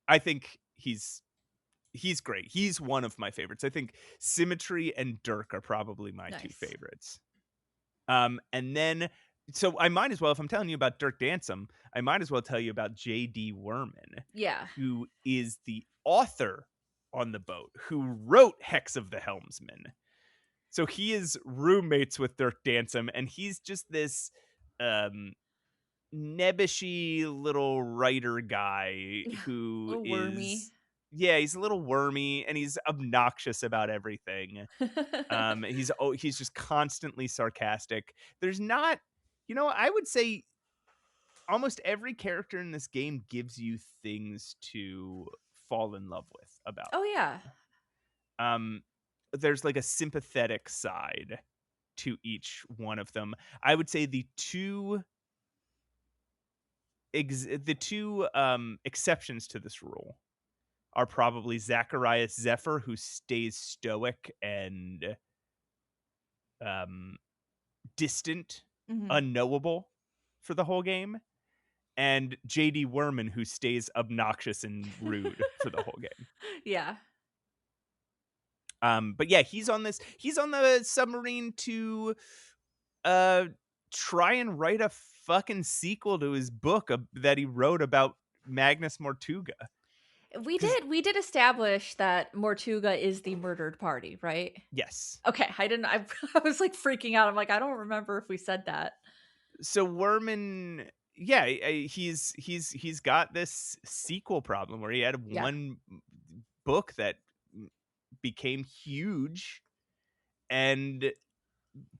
I think he's great. He's one of my favorites. I think Symmetry and Dirk are probably my two Nice. favorites. And then so I might as well, if I'm telling you about Dirk Dansum, I might as well tell you about J.D. Werman, Yeah, who is the author on the boat, who wrote Hex of the Helmsman. So he is roommates with Dirk Dansum, and he's just this um nebbishy little writer guy A who little wormy. is, yeah, he's a little wormy and he's obnoxious about everything. He's just constantly sarcastic. There's not, I would say almost every character in this game gives you things to fall in love with about Oh, yeah. them. Um, there's like a sympathetic side to each one of them. I would say the two exceptions to this rule are probably Zacharias Zephyr, who stays stoic and um distant, Mhm. unknowable for the whole game, and JD Werman, who stays obnoxious and rude for the whole game. Yeah. But yeah, he's on the submarine to uh try and write a fucking sequel to his book that he wrote about Magnus Mortuga. Cuz We did establish that Mortuga is the murdered party, right? yes. Okay, I didn't I was, like, freaking out. I'm like, "I don't remember if we said that." So Werman, yeah, he's got this sequel problem where he had Yeah. one book that became huge and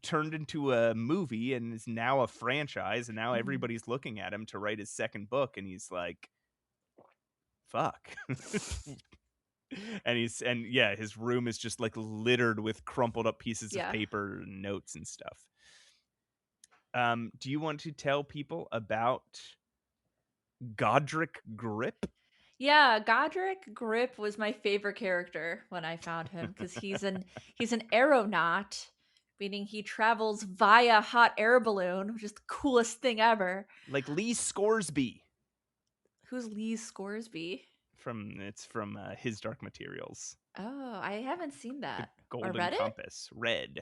turned into a movie and is now a franchise, and now Mhm. everybody's looking at him to write his second book, and he's like, "Fuck." And yeah, his room is just like littered with crumpled up pieces of Yeah. paper and notes and stuff. Do you want to tell people about Godric Grip? Yeah, Godric Grip was my favorite character when I found him because he's an aeronaut, meaning he travels via hot air balloon, which is the coolest thing ever. Like Lee Scoresby Who's Lee Scoresby? from His Dark Materials, Oh, I haven't seen the that or Golden read it. Compass, Red.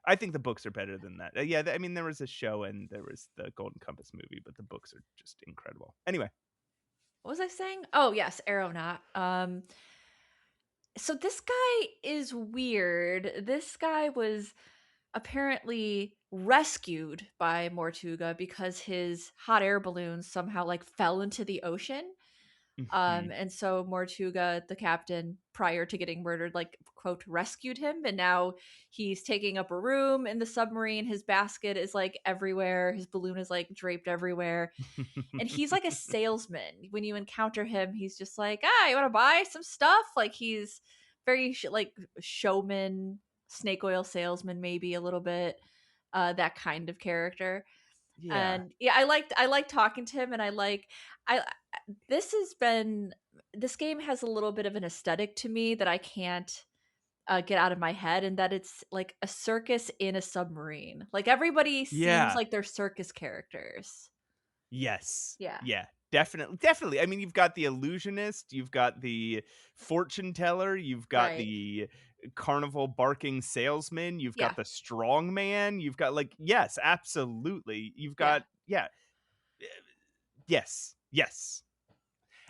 I think the books are better than that. Yeah, I mean, there was a show and there was the Golden Compass movie, but the books are just incredible. Anyway, What was I saying? Oh, yes, aeronaut. So this guy is weird. This guy was apparently rescued by Mortuga because his hot air balloon somehow like fell into the ocean. mhm. And so Mortuga, the captain, prior to getting murdered, like quote, rescued him, and now he's taking up a room in the submarine. His basket is like everywhere. His balloon is like draped everywhere, and he's like a salesman. When you encounter him, he's just like, "Ah, you want to buy some stuff?" Like he's very like showman, snake oil salesman, maybe a little bit, that kind of character. Yeah. And yeah, I like talking to him, and I this has been this game has a little bit of an aesthetic to me that I can't get out of my head, and that it's like a circus in a submarine. Like everybody seems Yeah. like they're circus characters. Yes. Yeah. Yeah. Definitely. Definitely. I mean, you've got the illusionist, you've got the fortune teller, you've got Right. the carnival barking salesman, you've got Yeah. the strong man, you've got like, yes, absolutely. You've Yeah. got, yeah, eh, yes, yes.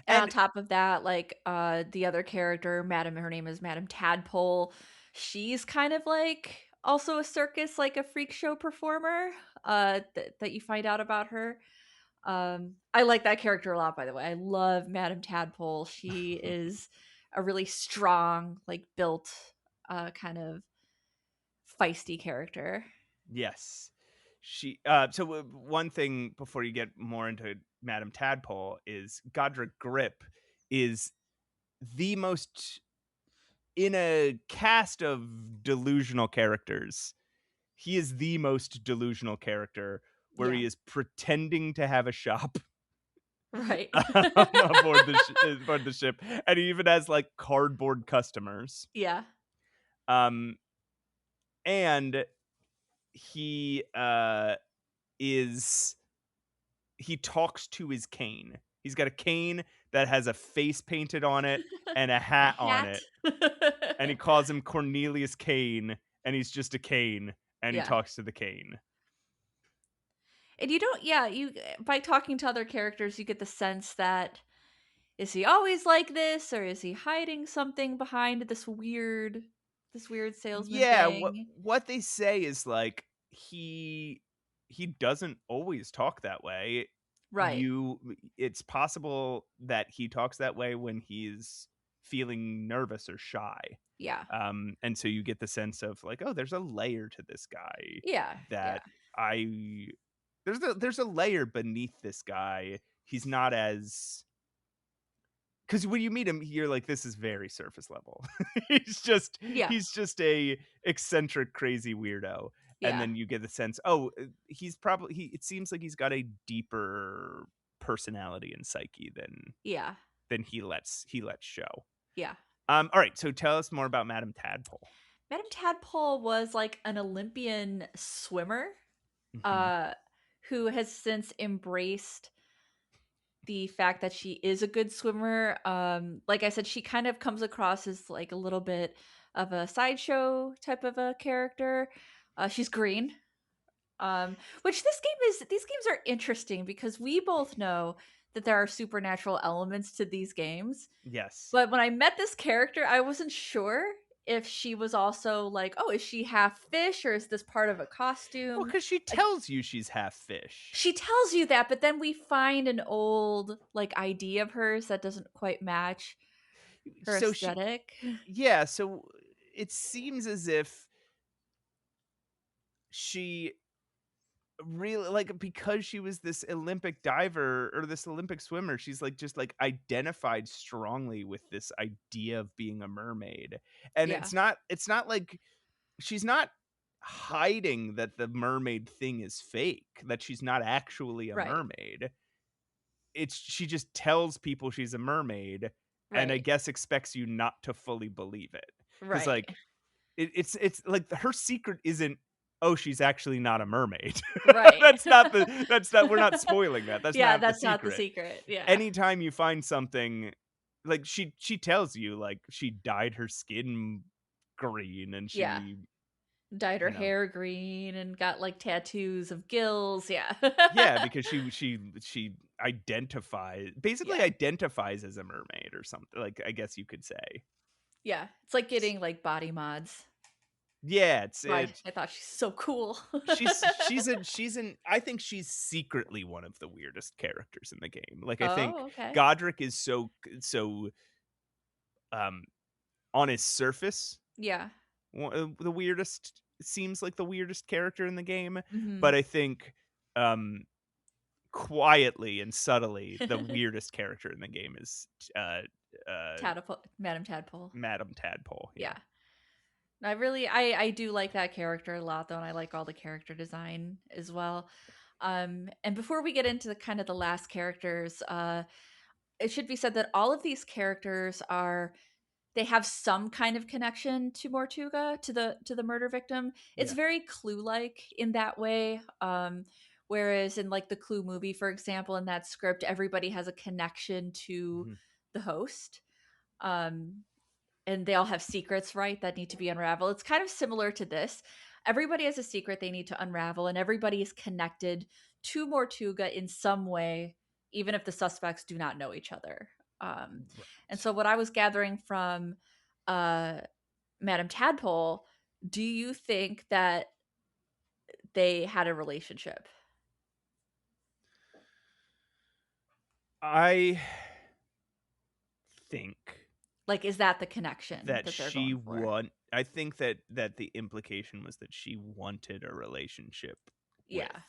And on And top of that, like, the other character, Madam her name is Madam Tadpole. She's kind of like also a circus, like a freak show performer, that you find out about her. I like that character a lot, by the way. I love Madam Tadpole. She is a really strong, like built, kind of feisty character. yes. One thing before you get more into Madame Tadpole is Godric Grip is the most, in a cast of delusional characters, he is the most delusional character where Yeah. he is pretending to have a shop Right. aboard the ship, and he even has like cardboard customers. Yeah. Um, and he is he talks to his cane. He's got a cane that has a face painted on it and a A hat on hat. it, and he calls him Cornelius Kane, and he's just a cane, and he Yeah. talks to the cane. And you don't yeah, you by talking to other characters, you get the sense that is he always like this, or is he hiding something behind this weird salesman Yeah, thing? what they say is like he doesn't always talk that way. Right. it's possible that he talks that way when he's feeling nervous or shy. Yeah. And so you get the sense of like, oh, there's a layer to this guy Yeah. Yeah. that I there's a layer beneath this guy. He's not as because when you meet him, you're like, this is very surface level. he's just Yeah. he's just a eccentric, crazy weirdo. And Yeah. then you get the sense, oh, he's probably it seems like he's got a deeper personality and psyche Yeah. than he lets show. Yeah. All right, so tell us more about Madame Tadpole. Madame Tadpole was like an Olympian swimmer, Mhm. uh, who has since embraced the fact that she is a good swimmer. Like I said, she kind of comes across as like a little bit of a sideshow type of a character. She's green. Which these games are interesting because we both know that there are supernatural elements to these games. Yes. But when I met this character, I wasn't sure if she was also like, oh, is she half fish or is this part of a Well, costume? because she Like tells you she's half fish. she tells you that, but then we find an old like ID of hers that doesn't quite match her So she aesthetic. Yeah, so it seems as if she really like because she was this Olympic diver or this Olympic swimmer, she's like just like identified strongly with this idea of being a mermaid. And Yeah, it's not like she's not hiding that the mermaid thing is fake, that she's not actually a right, mermaid. It's she just tells people she's a mermaid and I right, guess expects you not to fully believe it. Cuz right, like it's like her secret isn't, "Oh, she's actually not a mermaid." right. That's not we're not spoiling that. That's Yeah, not the that's not the secret. secret. Yeah, Anytime you find something like she tells you, like, she dyed her skin green and yeah. she, Dyed her you know hair green and got like tattoos of gills. Yeah, yeah, because she basically yeah, identifies as a mermaid or something, like, I guess you could say. yeah. It's like S getting like body mods. Yeah, it's Right. it I thought she's so cool. she's I think she's secretly one of the weirdest characters in the game. Like, I think Oh, okay. Godric is so, um, on his surface, Yeah. the weirdest seems like the weirdest character in the game, Mhm. but I think, um, quietly and subtly, the weirdest character in the game is, uh, uh, Tadpole, Madam Tadpole. Madame Tadpole, yeah. Yeah. I do like that character a lot though, and I like all the character design as well. And before we get into the kind of the last characters, it should be said that all of these characters are they have some kind of connection to Mortuga, to the murder victim. It's Yeah. very Clue-like in that way. Whereas in like the Clue movie, for example, in that script, everybody has a connection to Mhm. the host. Um, and they all have secrets, right, that need to be unraveled. It's kind of similar to this. Everybody has a secret they need to unravel, and everybody is connected to Mortuga in some way, even if the suspects do not know each other. And Right. so, what I was gathering from uh, Madame Tadpole, do you think that they had a relationship? I think Like, is that the connection that that they're she going for? want I think that the implication was that she wanted a relationship with Yeah.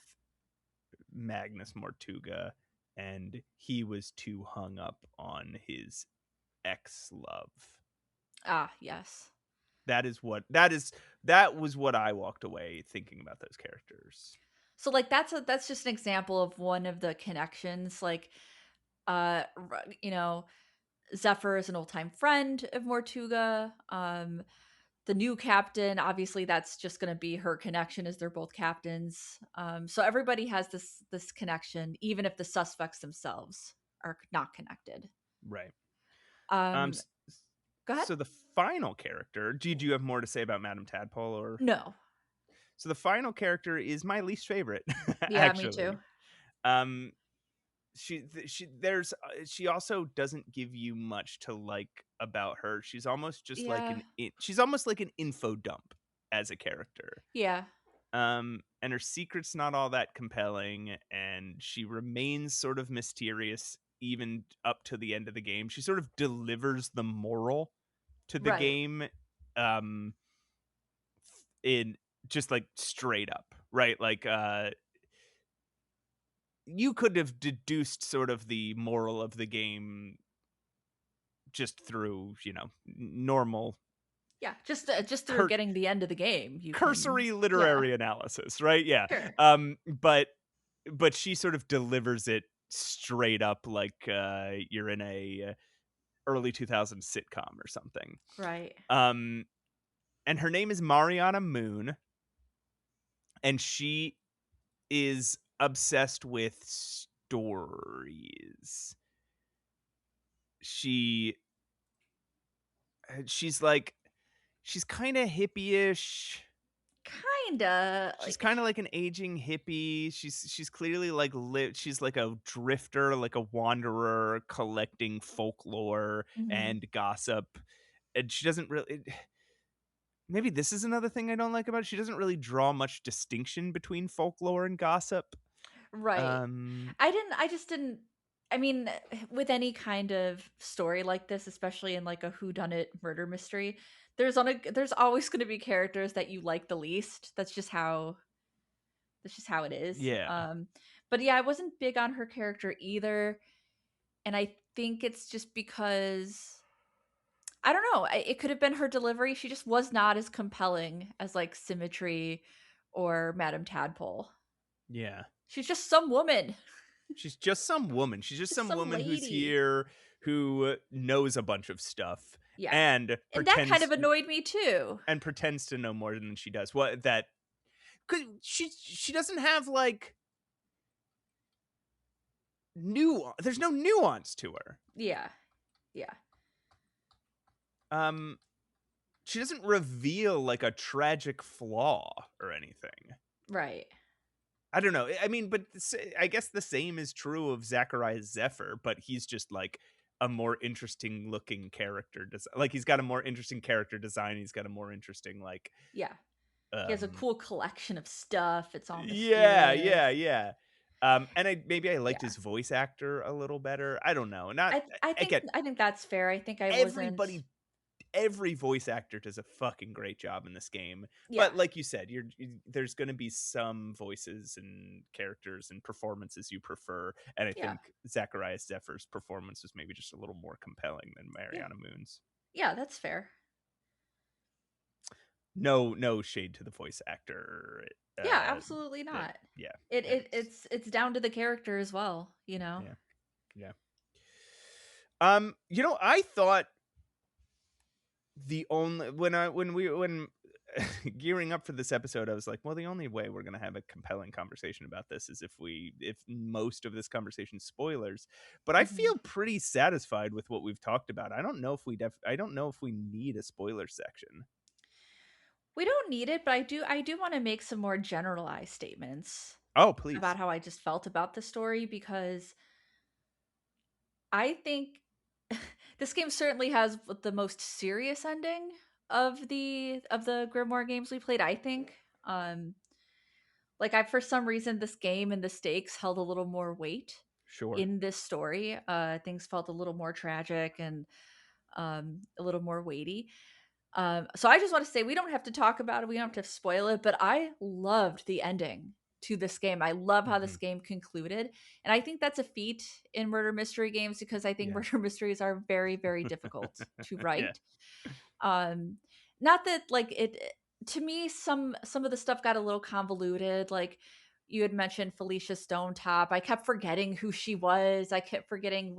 Magnus Mortuga, and he was too hung up on his ex-love. Ah, yes. That was what I walked away thinking about those characters. So like that's just an example of one of the connections like you know, Zephyr is an old-time friend of Mortuga. The new captain, obviously that's just going to be her connection as they're both captains. So everybody has this connection even if the suspects themselves are not connected. Right. Um, Um s s Go ahead. so the final character do you have more to say about Madame Tadpole or No. so the final character is my least favorite, Yeah, me too. actually. Um, she also doesn't give you much to like about her. She's almost just like Yeah. she's almost like an info dump as a character. Yeah. And her secret's not all that compelling, and she remains sort of mysterious even up to the end of the game. She sort of delivers the moral to the Right. game, um, in just like straight up, right? Like, you could have deduced sort of the moral of the game just through, normal Yeah, just through cur- getting the end of the game, you can. cursory Yeah, literary analysis, right? Yeah. sure. But she sort of delivers it straight up like you're in a early 2000s sitcom or something. Right. Um and her name is Mariana Moon, and she is obsessed with stories. She she's like she's kind of hippie-ish. Kinda, She's like kinda like an aging hippie. She's clearly, like, she's like a drifter, like a wanderer collecting folklore mhm. and gossip, and she doesn't really maybe this is another thing I don't like about it, she doesn't really draw much distinction between folklore and gossip. Right. Um, I just didn't I mean, with any kind of story like this, especially in like a whodunit murder mystery, there's always gonna be characters that you like the least. That's just how it is. yeah, But yeah, I wasn't big on her character either, and I think it's just because I don't know, it could have been her delivery. She just was not as compelling as like Symmetry or Madame Tadpole. yeah. She's just some woman, She's just some woman. She's just just some some woman who's lady. here who knows a bunch of stuff Yeah. and And that kind pretends of annoyed me too. to know more than she does. What that 'cause she doesn't have, like, there's no nuance to her. Yeah. Yeah. Um, she doesn't reveal, like, a tragic flaw or anything. Right. I don't know. I mean, but I guess the same is true of Zachariah Zephyr, but he's just, like, a more interesting looking character like, he's got a more interesting character design, he's got a more interesting, like, Yeah. He has a um cool collection of stuff. It's all yeah, mysterious. yeah, yeah. And I liked Yeah. his voice actor a little better. I don't know. Not I I think get I think that's fair. I think I wasn't. everybody every voice actor does a fucking great job in this game. Yeah. But like you said, there's going to be some voices and characters and performances you prefer, and I Yeah. think Zacharias Zephyr's performance was maybe just a little more compelling than Yeah. Mariana Moon's. Yeah, that's fair. No shade to the voice actor. Yeah, Uh absolutely it, not. yeah, It it's it's down to the character as well, you know. yeah, yeah. I thought the only when gearing up for this episode, I was like, well, the only way we're gonna have a compelling conversation about this is if most of this conversation spoilers. But I Mhm. feel pretty satisfied with what we've talked about. I don't know if I don't know if we need a spoiler section. We don't need it, but I do want to make some more generalized statements Oh, please. about how I just felt about the story because I think this game certainly has the most serious ending of the Grimoire games we played, I think. Like I for some reason this game and the stakes held a little more weight Sure. in this story. Things felt a little more tragic and a little more weighty. So I just want to say we don't have to talk about it. We don't have to spoil it, but I loved the ending to this game. I love how this Hmm. game concluded. And I think that's a feat in murder mystery games because I think Yeah. murder mysteries are very, very difficult to Yeah. write. Um not that like it to me some of the stuff got a little convoluted. Like you had mentioned Felicia Stonetop. I kept forgetting who she was. I kept forgetting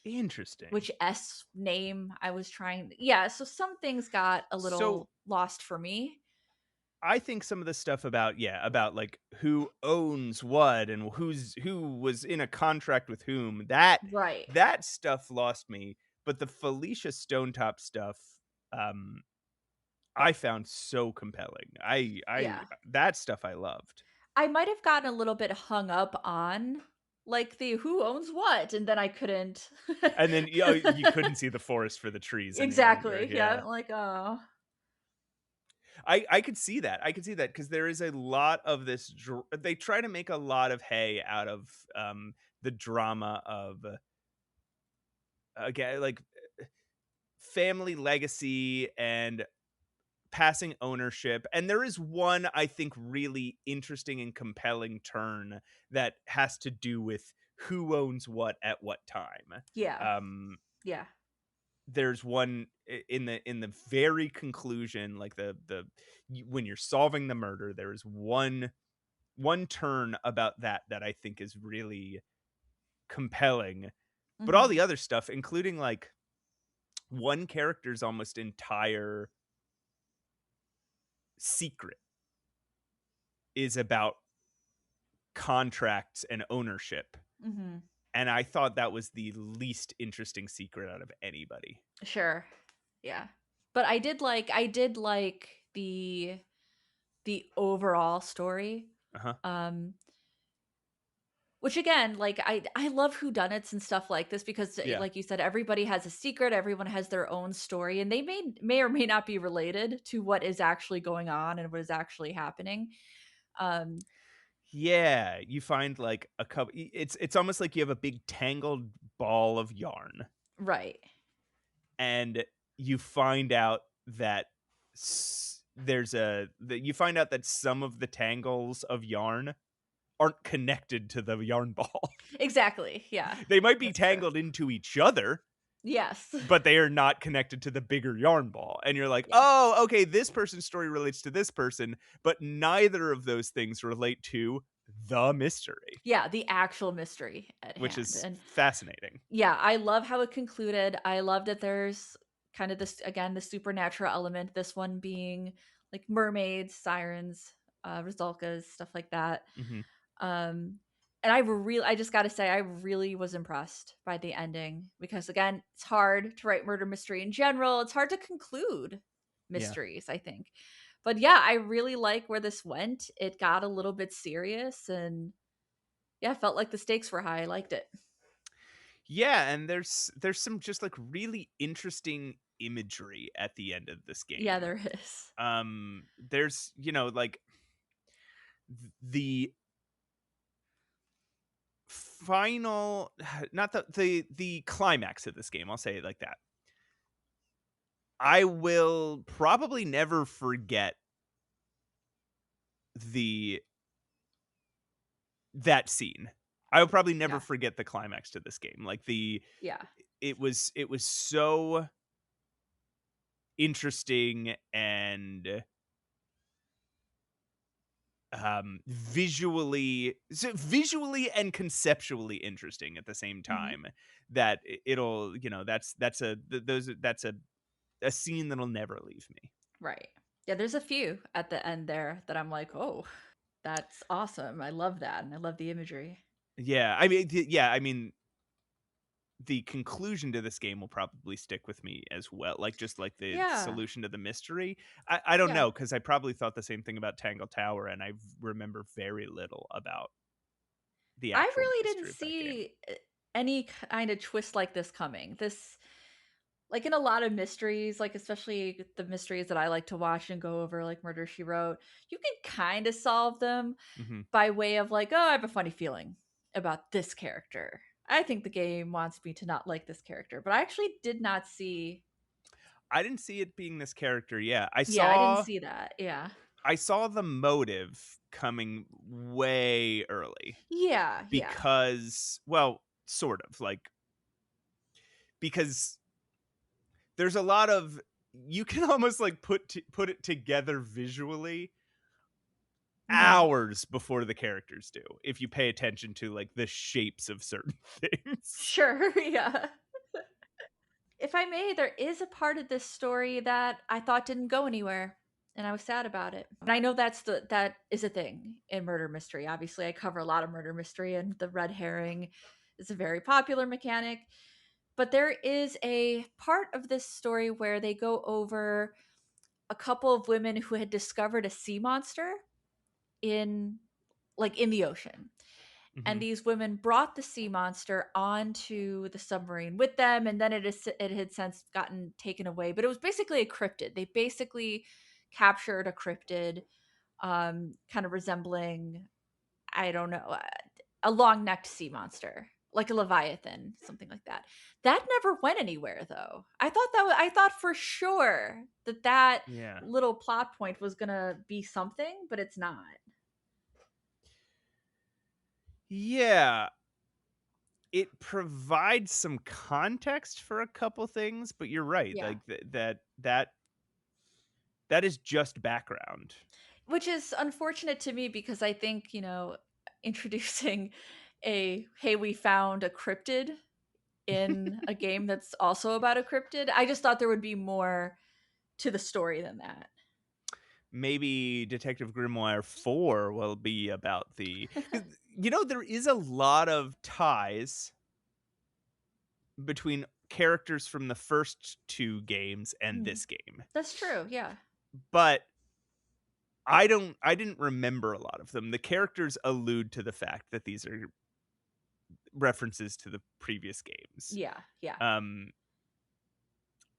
Interesting. which S name I was trying. Yeah, so some things got a So little lost for me. I think some of the stuff about like who owns what and who was in a contract with whom, Right. that stuff lost me, but the Felicia Stonetop stuff, um, I found so compelling. I Yeah. that stuff I loved. I might have gotten a little bit hung up on like the who owns what, and then I couldn't. And then, you couldn't see the forest for the trees any longer, Exactly. yeah. Yeah. Like, oh. I could see that. I could see that because there is a lot of this they try to make a lot of hay out of, the drama of, again, like, family legacy and passing ownership, and there is one, I think, really interesting and compelling turn that has to do with who owns what at what time. Yeah. Um, Yeah. there's one in the very conclusion, like when you're solving the murder, there is one turn about that I think is really compelling. But all the Mhm. other stuff, including like one character's almost entire secret is about contracts and ownership. Mhm. And I thought that was the least interesting secret out of anybody. Sure. Yeah. But I did like the overall story. Uh-huh. Um which again, like I love whodunits and stuff like this because Yeah. like you said, everybody has a secret, everyone has their own story, and they may or may not be related to what is actually going on and what is actually happening. Um Yeah, you find like a couple it's almost like you have a big tangled ball of yarn right. and you find out that you find out that some of the tangles of yarn aren't connected to the yarn ball. Exactly. Yeah. They might be That's true. tangled into each other, Yes. but they are not connected to the bigger yarn ball. And you're like, Yeah. "Oh, okay, this person's story relates to this person, but neither of those things relate to the mystery," Yeah, the actual mystery at which hand. is And fascinating. yeah, I love how it concluded. I love that there's kind of this again, the supernatural element, this one being like mermaids, sirens, Rizalkas, stuff like that. Mhm. Um and I just got to say I really was impressed by the ending because again, it's hard to write murder mystery in general. It's hard to conclude Yeah. mysteries, I think. But yeah, I really like where this went. It got a little bit serious and yeah, I felt like the stakes were high. I liked it. Yeah, and there's some just, like, really interesting imagery at the end of this Yeah, game. there is. There's, like, the final not the climax of this game, I'll say it like that. I will probably never forget the that scene. I will probably never Yeah. forget the climax to this game. Like, Yeah. it was so interesting and visually and conceptually interesting at the same Mhm. time that it'll that's a those that's a scene that'll never leave me. Right. Yeah, there's a few at the end there that I'm like, "Oh, that's awesome. I love that, and I love the imagery." Yeah, I mean yeah, I mean the conclusion to this game will probably stick with me as well, like just like the Yeah. solution to the mystery. I don't Yeah. know because I probably thought the same thing about Tangle Tower and I remember very little about the I actual really didn't mystery of that game. see any kind of twist like this coming. This like in a lot of mysteries, like especially the mysteries that I like to watch and go over like Murder She Wrote, you can kind of solve them Mhm. by way of like, "Oh, I have a funny feeling about this character. I think the game wants me to not like this character." But I actually did not see. I didn't see it being this character, yeah. Yeah, I didn't see that. Yeah. I saw the motive coming way early Yeah, yeah. because well, sort of, like because there's a lot of you can almost like put it together visually Mhm. hours before the characters do if you pay attention to like the shapes of certain things. Sure, yeah. If I may, there is a part of this story that I thought didn't go anywhere, and I was sad about it. And I know that is a thing in murder mystery. Obviously, I cover a lot of murder mystery, and the red herring is a very popular mechanic. But there is a part of this story where they go over a couple of women who had discovered a sea monster in in the ocean. And Mhm. these women brought the sea monster onto the submarine with them, and then it had since gotten taken away. But it was basically a cryptid. They basically captured a cryptid, kind of resembling, I don't know, a long-necked sea monster, like a leviathan, something like that. That never went anywhere though. I thought for sure that that Yeah. little plot point was gonna be something, but it's not. Yeah. It provides some context for a couple things, but you're right. Yeah. Like that is just background. Which is unfortunate to me because I think, introducing a hey, we found a cryptid in a game that's also about a cryptid. I just thought there would be more to the story than that. Maybe Detective Grimoire 4 will be about the 'cause, there is a lot of ties between characters from the first 2 games and Mm. this game. That's true. Yeah. But I didn't remember a lot of them. The characters allude to the fact that these are references to the previous games. Yeah. Yeah. Um,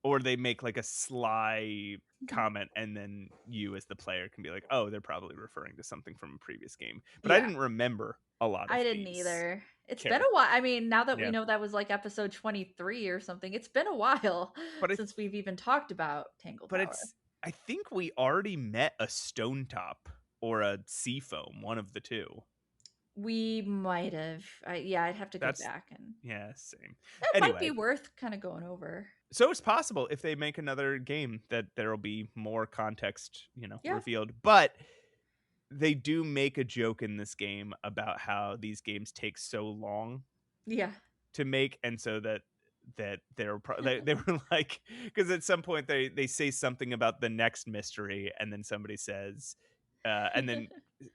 or they make like a sly comment and then you as the player can be like, "Oh, they're probably referring to something from a previous game." But I Yeah. didn't remember a lot I of didn't these either. It's been characters. a while. I mean, now that we Yeah. know that was like episode 23 or something, it's been a while But since we've even talked about Tangle Tower. it's I think we already met a stone top or a sea foam, one of the two. We might have. Yeah, I'd have to go That's back, and yeah, same. that might be Anyway, worth kind of going over. so it's possible if they make another game that there'll be more context, Yeah. revealed. But they do make a joke in this game about how these games take so long Yeah. to make, and so they were like, because at some point they say something about the next mystery, and then somebody says, and then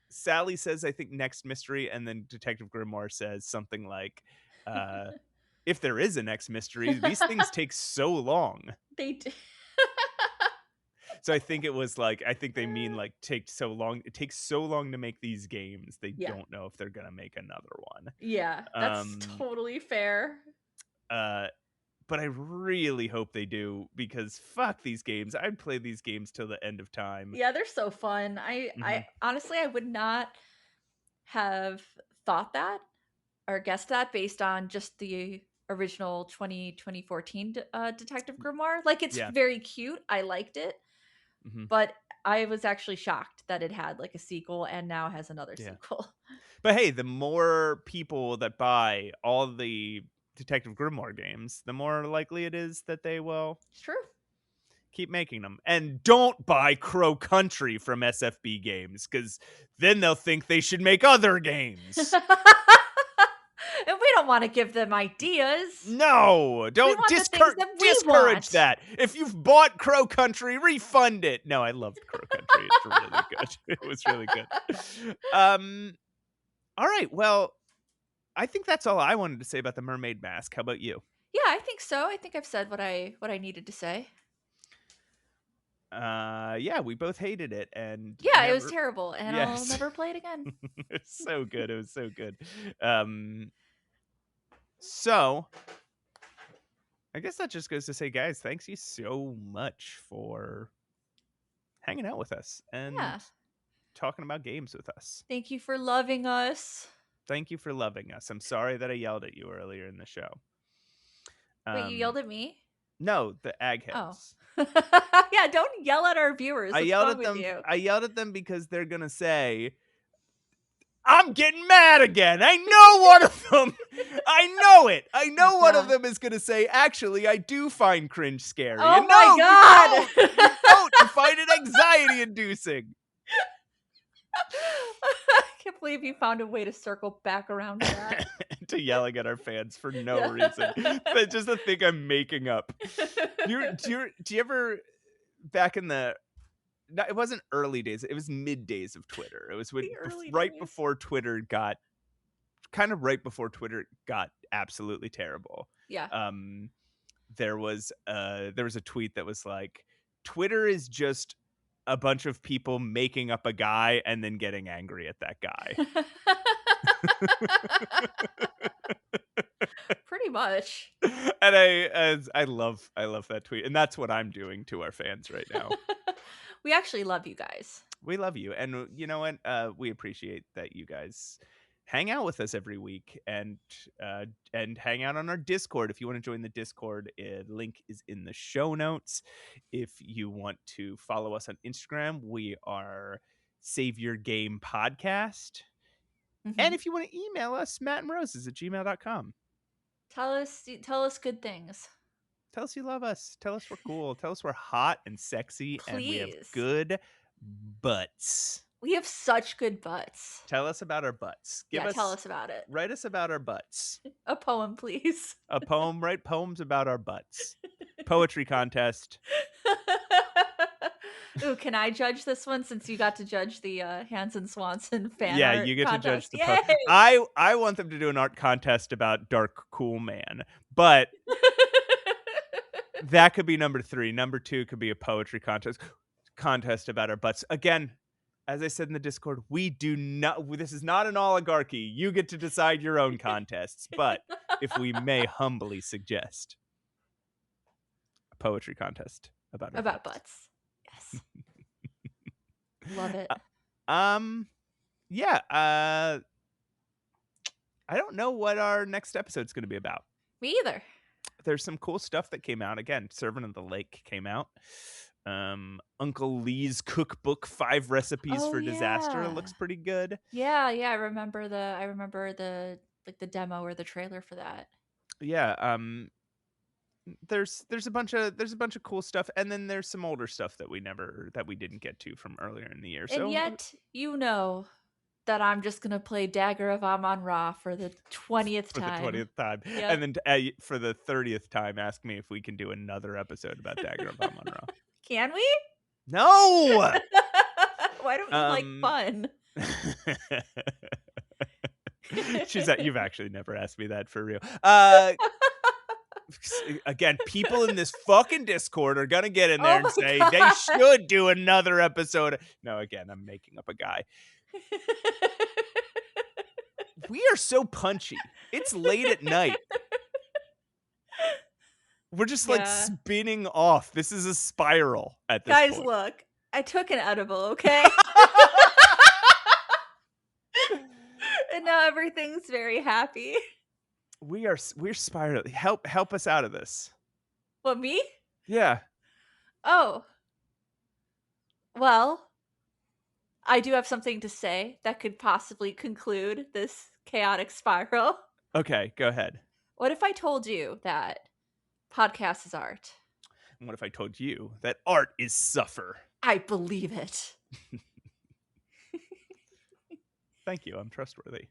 Sally says, I think next mystery, and then Detective Grimoire says something like, uh, if there is a next mystery, these things take so long. They do. So I think they mean like take so long. It takes so long to make these games. They Yeah. don't know if they're gonna make another one. Yeah, that's Um, totally fair. uh, but I really hope they do because fuck these games. I'd play these games till the end of time. Yeah, they're so fun. I Mhm. honestly I would not have thought that or guessed that based on just the original 2014 Detective Grimoire. Like it's Yeah. very cute. I liked it, Mhm. but I was actually shocked that it had like a sequel and now has another Yeah. sequel. But hey, the more people that buy all the Detective Grimoire games, the more likely it is that they will It's true. keep making them. And don't buy Crow Country from SFB Games, because then they'll think they should make other games. And we don't want to give them ideas. No, We don't want the things that we discourage want. that. If you've bought Crow Country, refund it. No, I loved Crow Country. It's really good. It was really good. All right. Well, I think that's all I wanted to say about the Mermaid Mask. How about you? Yeah, I think so. I think I've said what I needed to say. Yeah, we both hated it and Yeah, it was never. terrible, and I'll Yes, never play it again. it's so good. It was so good. Um, so I guess that just goes to say, guys, thanks you so much for hanging out with us and Yeah. talking about games with us. Thank you for loving us. Thank you for loving us. I'm sorry that I yelled at you earlier in the show. Wait, you Um, yelled at me? no, the Oh. Agheads. Yeah, don't yell at our viewers. I What's yelled wrong at with them. you? I yelled at them because they're gonna say, I'm getting mad again. I know one of them. I know it. I Oh know one of god. them is going to say, actually, I do find cringe scary. Oh And my no, you god. don't. You don't. You find it anxiety inducing. I can't believe you found a way to circle back around to that. To yelling at our fans for no Yeah. reason. That's just a thing I'm making up. Do you ever, back in the, no, it wasn't early days. It was mid days of Twitter. It was when, The early right days. before Twitter got absolutely terrible. Yeah. There was a tweet that was like, Twitter is just a bunch of people making up a guy and then getting angry at that guy. Pretty much. And I love that tweet, and that's what I'm doing to our fans right now. We actually love you guys. We love you, and you know what? We appreciate that you guys hang out with us every week uh, and hang out on our Discord. If you want to join the Discord, link is in the show notes. If you want to follow us on Instagram, we are Savior Game Podcast. And Mhm. if you want to email us, mattandroses@gmail.com. Tell us good things. Tell us you love us. Tell us we're cool. Tell us we're hot and sexy and we have Please. good butts. We have such good butts. Tell us about our butts. Yeah, tell us about it. Write us about our butts. A poem, please. A poem, write poems about our butts. Poetry contest. Ooh, can I judge this one since you got to judge the Hanson Swanson fan Yeah, art you get to judge contest? the Yay! I want them to do an art contest about Dark Cool Man, but that could be number 3. Number 2 could be a poetry contest about our butts. Again, as I said in the Discord, we do not. This is not an oligarchy. You get to decide your own contests. But if we may humbly suggest a poetry contest about our About butts. butts. Yes. Love it. Yeah. I don't know what our next episode's going to be about. Me either. There's some cool stuff that came out. Again, Servant of the Lake came out. Uncle Lee's cookbook, 5 recipes for disaster. It looks pretty good. Yeah, I remember the like the demo or the trailer for that. Yeah, there's a bunch of cool stuff, and then there's some older stuff that we didn't get to from earlier in the year. And So yet, that I'm just gonna play Dagger of Amon-Ra for the 20th for the time. 20th time, Yep. and then for the 30th time, ask me if we can do another episode about Dagger of Amon-Ra. Can we? No. Why don't you like fun? You've actually never asked me that for real. Again, people in this fucking Discord are gonna get in there and say God. they should do another episode. No, again, I'm making up a guy. We are so punchy. It's late at night. We're just like spinning off. This is a spiral at this point. Guys, look. I took an edible, okay? And now everything's very happy. We're spiraling. Help us out of this. What, me? Yeah. Oh. Well, I do have something to say that could possibly conclude this chaotic spiral. Okay, go ahead. What if I told you that podcast is art? And what if I told you that art is suffer? I believe it. Thank you. I'm trustworthy.